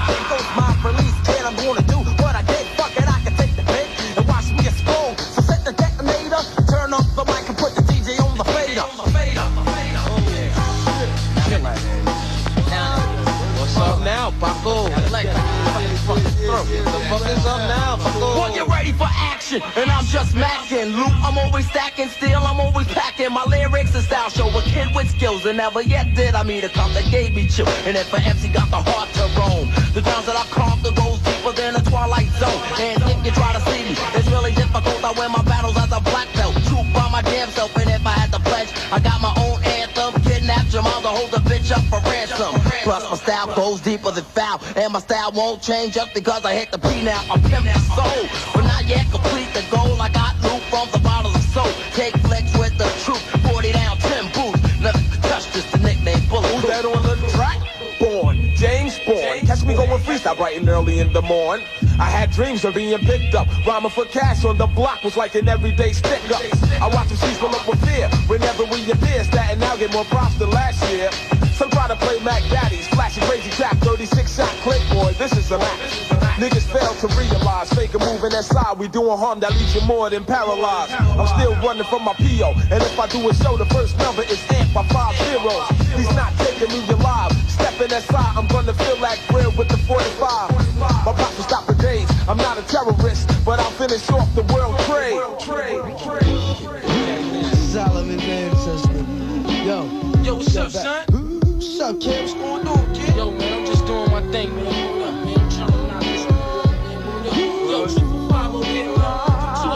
There goes my release, kid, I'm gonna do what I did. Fuck it, I can take the bait and watch me explode. So set the detonator, turn off the mic and put the DJ on the fader. What's up now, Paco? The fuck is up now, Paco? Well, you're ready for action, and I'm just macking. Loot, I'm always stacking, still I'm always packing. My lyrics and style show a kid with skills, and never yet did I meet a cop that gave me chill. And if an MC got the heart to roam, the grounds that I've conquered goes deeper than a twilight zone. And if you try to see me, it's really difficult. I win my battles as a black belt, true by my damn self. And if I had to pledge, I got my own anthem. Kidnap your mom to hold the bitch up for ransom. Plus my style goes deeper than foul, and my style won't change just because I hit the P now. I'm pimp the soul, but not yet complete the goal. I got loot from the bottles of soap. Take flex with the truth, 40 down, 10 boots. Never touch this, the nickname bullet. Who's that on the track? Born, James Born. Catch me going freestyle bright and early in the morning. I had dreams of being picked up. Rhyming for cash on the block was like an everyday stick up. I watch them seas fill up with fear whenever we appear. Staten now get more props than last year. Some try to play Mac Daddies, flashing crazy track, 36 shot click, boy, this is a match. Niggas fail to realize, fake a move in that side, we doing harm that leaves you more than paralyzed. I'm still running from my P.O., and if I do a show, the first number is amped by 5 zeros. He's not taking me alive, stepping aside, I'm gonna feel like grill with the 45. My pops will stop the days, I'm not a terrorist, but I'll finish off the world trade. Solomon man, sister. Yo, what's up, son? What's up, kid? What's going on, kid? Yo, man, I'm just doing my thing, man. Hold up, man. I'm trying to knock this one. Yo, 245 over here, man. 2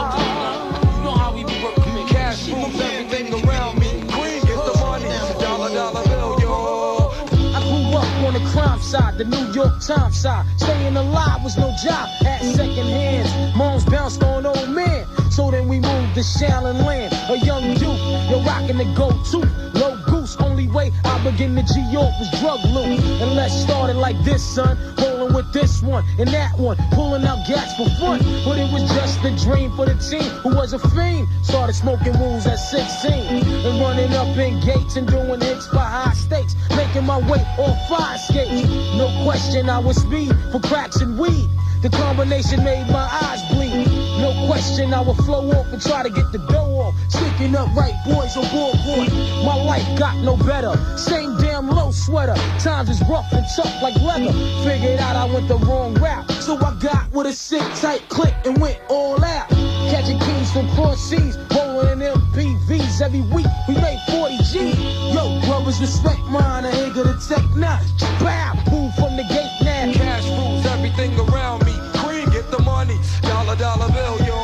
o'clock now. You know how we be working, man. Cash moves everything around me. Queen get the money, dollar bill, yo. I grew up on the crime side, the New York Times side. Staying alive was no job at second hands. Moms bounced on old men. So then we moved to Shaolin Land, a young youth, you're rocking the go-to, low goose. Only way I begin to G-York was drug loot. And let's start it like this, son, rolling with this one and that one, pulling out gas for fun. But it was just a dream for the team who was a fiend. Started smoking wools at 16 and running up in gates and doing hits by high stakes, making my way off 5 skates. No question I was speed for cracks and weed. The combination made my eyes bleed. No question I would flow off and try to get the dough off. Sticking up right boys on board. My life got no better. Same damn low sweater. Times is rough and tough like leather. Figured out I went the wrong route. So I got with a sick tight click and went all out. Catching keys from cross seas. Rolling in MPVs every week. We made 40 G. Yo, brothers respect mine. I ain't gonna take now. Bow, move from the gate now. Cash rules everything around me. Cream get the money, dollar bill, yo.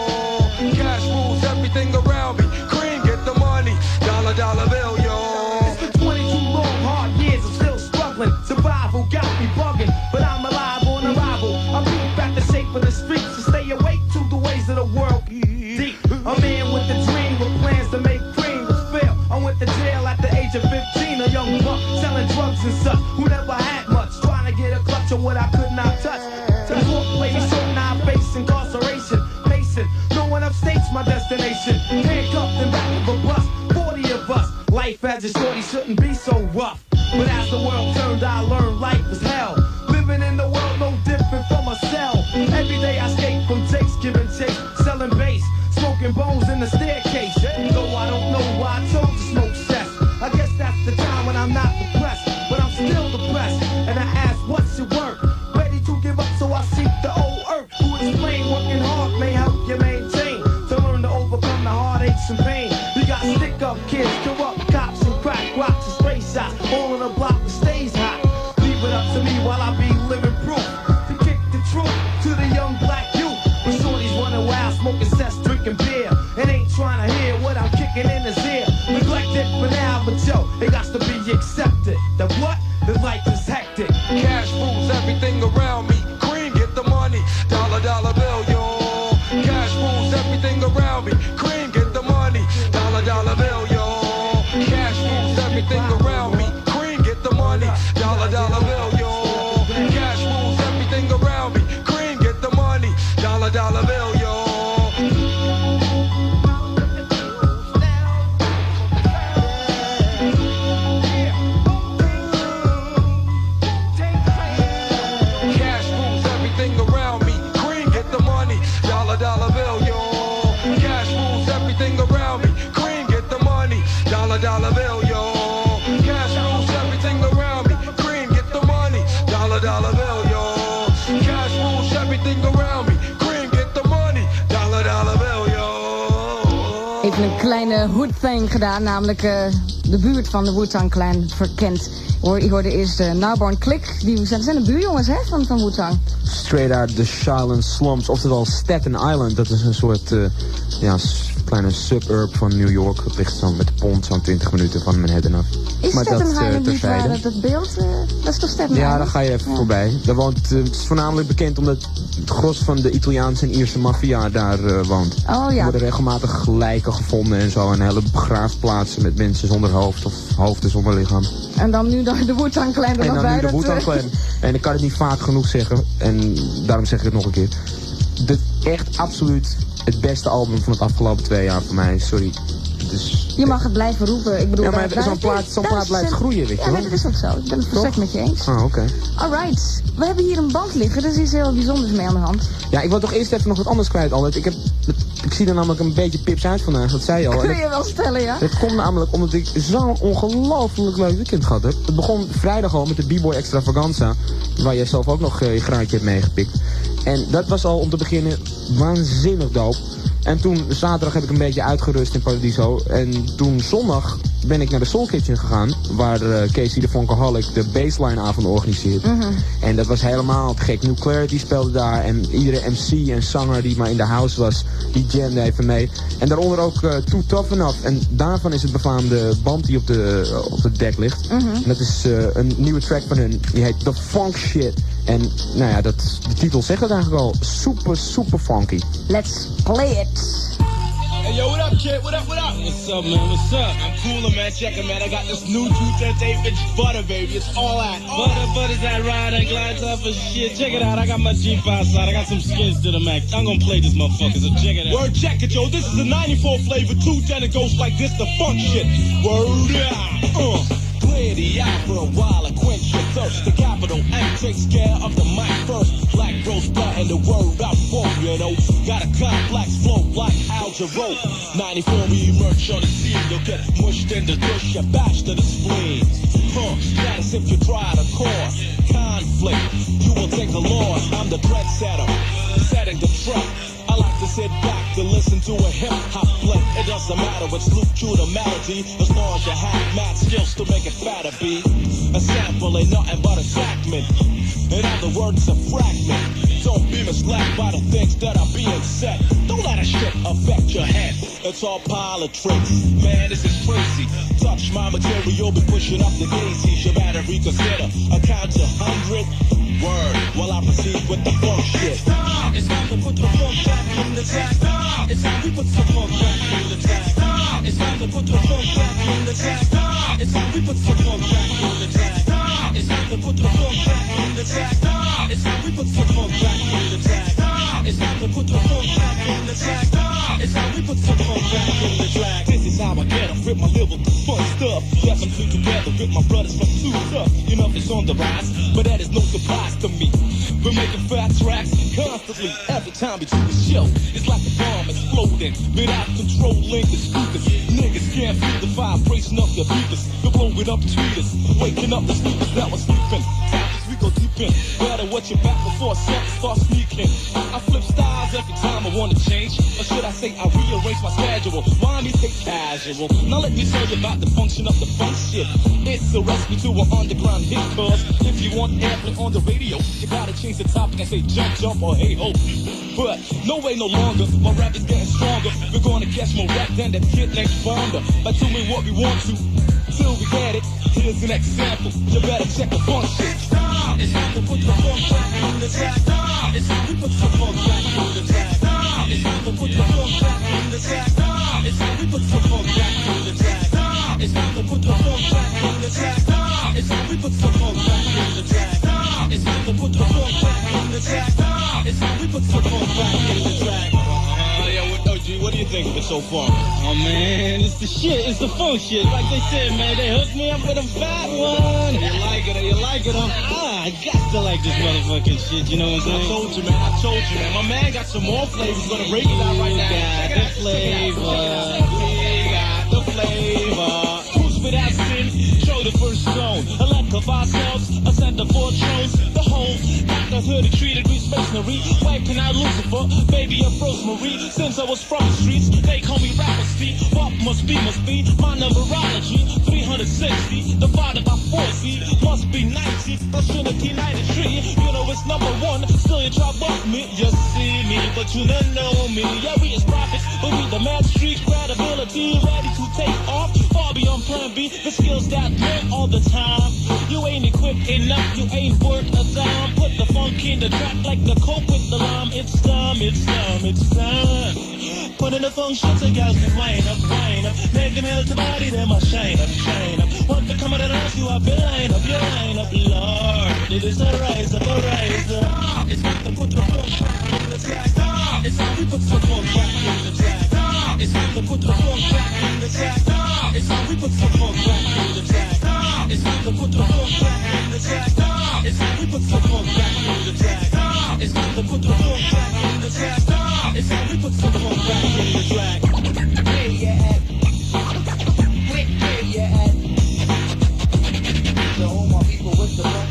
Cash rules everything around me. Cream get the money, dollar bill, yo. It's been 22 long, hard years, I'm still struggling. Survival got me bugging, but I'm alive on arrival. I'm deep back the shape of the streets to stay awake to the ways of the world. Deep, a man with a dream with plans to make cream was fail. I went Imagine shorty shouldn't be so rough. But as the world turned, I learned life is hell. Living in the world no different from a cell. Every day I escape from Jake's, giving chase, selling bass, smoking bones in the staircase. Though I don't know why I chose to smoke cess. I guess that's the time when I'm not depressed, but I'm still depressed. And I ask, what's your work? Ready to give up, so I seek the old earth. Who explain working hard may help you maintain. To learn to overcome the heartaches and pain. We got stick-up kids, corrupt cops and crack rocks and stray shots. All in a block that stays hot. Leave it up to me while I be living proof. To kick the truth to the young black youth. When shorties running wild, smoking cess, drinking beer. And ain't trying to hear what I'm kicking in his ear. Neglected for now, but yo, it got to be accepted. That what? The life is hectic. Cash rules everything around me. Cream, get the money. Dollar, dollar bill, yo. Cash rules everything around me. Cream, get the money. Dollar, dollar bill, yo. Cash rules everything around me. Cream, get the money. Dollar, dollar bill, yo. Cash rules everything around me. Cream, get the money. Dollar, dollar bill, yo. Dollar bill, yo. Cash rules everything around me. Cream, get the money. Dollar bill, yo. Cash rules everything around me. Cream, get the money. Dollar bill, yo. Cash rules everything around me. Cream, get the money. Dollar bill, yo. Even een kleine hood thing gedaan, namelijk de buurt van de Wu-Tang Clan verkend. Je hoorde eerst de Narbonne Click, die zijn de buurjongens hè, van Wu-Tang. Straight out the Shaolin slums, oftewel Staten Island. Dat is een soort kleine suburb van New York. Dat ligt zo met de pont zo'n 20 minuten van Manhattan af. Is maar Staten dat, Island niet waar dat beeld? Dat is toch Staten Island? Ja, daar ga je even voorbij. Daar woont, het is voornamelijk bekend omdat het gros van de Italiaanse en Ierse maffia daar woont. Oh ja. Er worden regelmatig lijken gevonden en zo. En hele begraafplaatsen met mensen zonder hoofd of hoofden zonder lichaam. En dan nu de Wu-Tang Clan er nog bij. En dan nu de Wu-Tang Clan. En ik kan het niet vaak genoeg zeggen. En daarom zeg ik het nog een keer. Dit is echt absoluut het beste album van het afgelopen 2 jaar voor mij. Sorry. Dus, je mag het blijven roepen. Ik bedoel, ja, maar zo'n plaat blijft groeien, weet je wel. Ja, nee, dat is ook zo. Ik ben het volstrekt met je eens. Ah, oké. Alright. We hebben hier een band liggen. Er is iets heel bijzonders mee aan de hand. Ja, ik wil toch eerst even nog wat anders kwijt, Aldith. Ik zie er namelijk een beetje pips uit vandaag, dat zei je al. Kun je wel stellen, ja? Het komt namelijk omdat ik zo'n ongelooflijk leuk weekend gehad heb. Het begon vrijdag al met de B-Boy Extravaganza, waar jij zelf ook nog je graantje hebt meegepikt. En dat was al om te beginnen waanzinnig dope. En toen zaterdag heb ik een beetje uitgerust in Paradiso. En toen zondag ben ik naar de Soul Kitchen gegaan, waar Kees de Funkaholic de baseline avond organiseert. En dat was helemaal te gek. New Clarity speelde daar en iedere MC en zanger die maar in de house was, die jamde even mee. En daaronder ook Too Tough Enough. En daarvan is het befaamde band die op de deck ligt. En dat is een nieuwe track van hun, die heet The Funk Shit. En nou ja, de titel zegt het eigenlijk al. Super, super funky. Let's play it. Hey yo, what up, kid? What up, what up? What's up, man? What's up? I'm cooler, man. Check it, man. I got this new 238-inch butter, baby. It's all out. Butter's that ride and glides off of shit. Check it out. I got my Jeep outside. I got some skins to the max. I'm gonna play this motherfucker, so check it out. Word, check it, yo. This is a 94 flavor 210. It goes like this, the funk shit. Word, Clear the eye for a while and quench your thirst. The capital M takes care of the mic first. Black rose and the word out for, you know. Got a complex flow like Al Jarreau. 94 we emerge on the scene. You'll get mushed in the dish, you bash to the spleen. That's if you try to cause conflict. You will take a loss. I'm the trendsetter, setting the trap. I like to sit back to listen to a hip-hop flick. It doesn't matter what's loop to the melody, as long as you have mad skills to make it fatter be. A sample ain't nothing but a fragment. In other words, a fragment. Don't be misled by the things that are being said. Don't let a shit affect your head. It's all pilot tricks. Man, this is crazy. Touch my material, be pushing up the daisies. You better reconsider. I count to 100. Word, while I proceed with the funk shit. It's time to put the funk back in the track. It's time we put some funk back in the track. It's time to put the funk back in the track. It's time we put some funk back in the track. It's time to put the funk back in the track. It's time we put some funk back in the track. It's time to put the funk back in the track. It's time we put some funk back in the track. This is how I get up with my lyrical fun stuff. on the rise, but that is no surprise to me. We're making fat tracks constantly, every time we do a show. It's like a bomb exploding, without controlling the speakers. Niggas can't feel the vibration of your beaters. We blow it up to us, waking up the sleepers that was sleeping. Topics we go deep in, better watch your back before something starts sneaking. I flip styles every time I wanna change, or should I say I rearrange my schedule. Why me say casual? Now let me tell you about the function of the funk shit. It's a recipe to an underground hit, cause if you want airplay on the radio, you gotta change the topic and say jump, jump, or hey ho. But no way no longer, my rap is getting stronger. We're gonna catch more rap than that kid next Fonda. By doing what we want to, till we get it. Here's an example, you better check the funk shit. It's time to put the funk back on the track. It's time to put the funk back on the track. It's time to put the funk back on the track. It's time to put the funk back on the track. It's time to put the funk back on the track. It's time to put the funk back on the track. It's time to put the funk back on the track. It's time to put the funk back on the track. What do you think of it so far? Oh man, it's the shit, it's the funk shit. Like they said, man, they hooked me up with a fat one. You like it or you like it, I got to like this motherfucking shit, you know what I'm saying? I told you, man. My man got some more flavors, gonna break it out right now. We got the flavor. Who's without sin? Show the first zone. A lack of ourselves, a center for thrones. The whole the hood treated with masonry. Wiping out Lucifer, baby of Rosemary. Since I was from the streets, they call me Rapper Steve. What must be my numerology. 360, divided by 40. Must be 90, Trinity 93. You know it's number one, still you try buck me. You see me, but you don't know me. Yeah, we is prophets, but we the mad street credibility. Ready to take off, far beyond plan B. The skills that meant all the time. You ain't equipped enough, you ain't worth a dime. Put the funk in the track like the coke with the lime. It's time, it's time, it's time. Putting the funk shit to girls and wind up. Make them hell to body, them a shine up. Want to come out and ask you up, you line up, Lord. It is a rise up, a rise up. It's time to put the funk back on the track. It's time to put the funk back on the track. It's time to put the funk back on the track. It's time we put the funk back on the track. It's time to put the funk back on the track. It's time we put the funk back on the track. It's time to put the funk back on the track. It's time we put the funk back on the track. Where you at? Where you at? To all my people with the funk.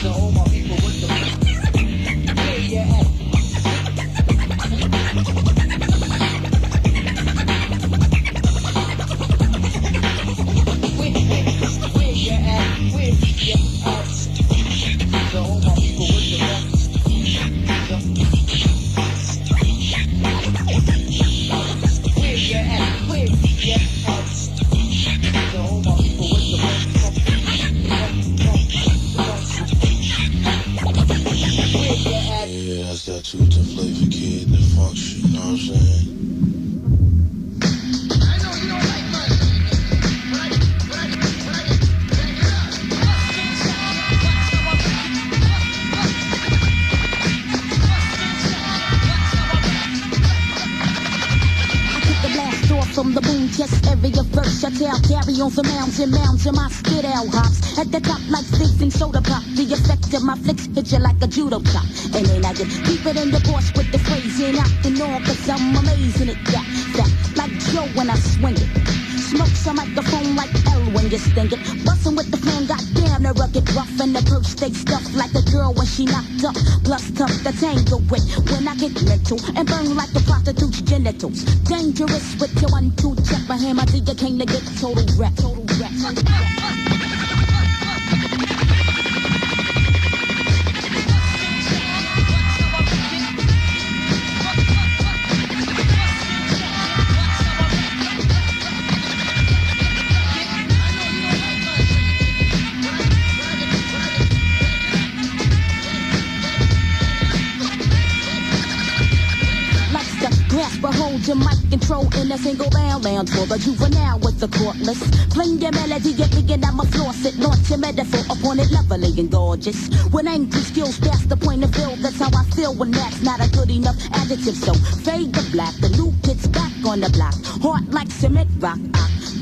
To all my people with the funk. Where you at? That two to flavor kid, the funk shit, you know what I'm saying? From the boom chest area first, I tell carry on some mounds and mounds of my spit out hops. At the top like sticks and soda pop. The effect of my flicks hit you like a judo chop. And then I get keep it in the course with the phrasing out the norm, cause I'm amazing at that. Like Joe when I swing it. Smoke some microphone like L when you sting it. Bustin' with the fan, goddamn the rugged rough. And the perch stay stuffed like a girl when she knocked up. Plus tough to tangle with when I get mental. And burn like a prostitute's genitals. Dangerous with your 1-2 check. My hammer till you came to get total wreck. behold your mic control in a single bound for the juvenile with the cordless. Playing your melody, get me and I'm a floss it. Launch your metaphor upon it, lovely and gorgeous. When angry skills past the point of view, that's how I feel when that's not a good enough adjective. So fade the black, the new kids back on the block. Heart like cement rock,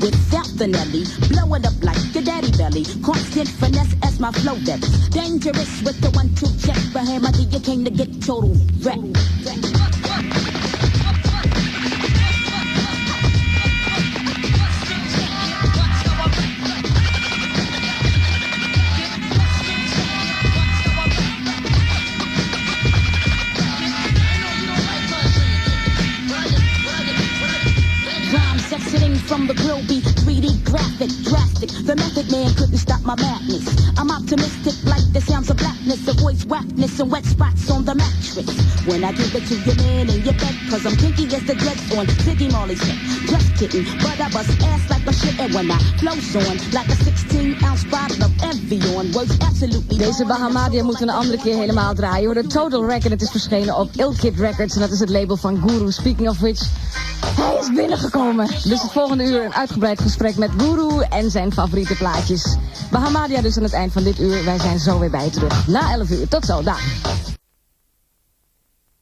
without the Nelly. Blow it up like your daddy belly. Constant finesse as my flow depth. Dangerous with the 1-2 check. For him, I think you came to get total wreck. From the grill be 3D graphic, drastic. The method man couldn't stop my madness. I'm optimistic like the sounds of blackness, the voice whackness and wet spots on the mattress. When I give it to your man in your bed, cause I'm kinky as the dreads on Ziggy Marley's head. Just kidding, but I bust ass like a shit. And when I flows on like a 16-ounce bottle of Evian, was absolutely. Deze Bahamadia moeten we een andere keer helemaal draaien. Hoor, de Total Record, het is verschenen op Ilkid Records. En dat is het label van Guru. Speaking of which, hij is binnengekomen. Dus het volgende uur een uitgebreid gesprek met Guru en zijn favoriete plaatjes. Bahamadia dus aan het eind van dit uur. Wij zijn zo weer bij je terug. Na 11 uur. Tot zo. Dag.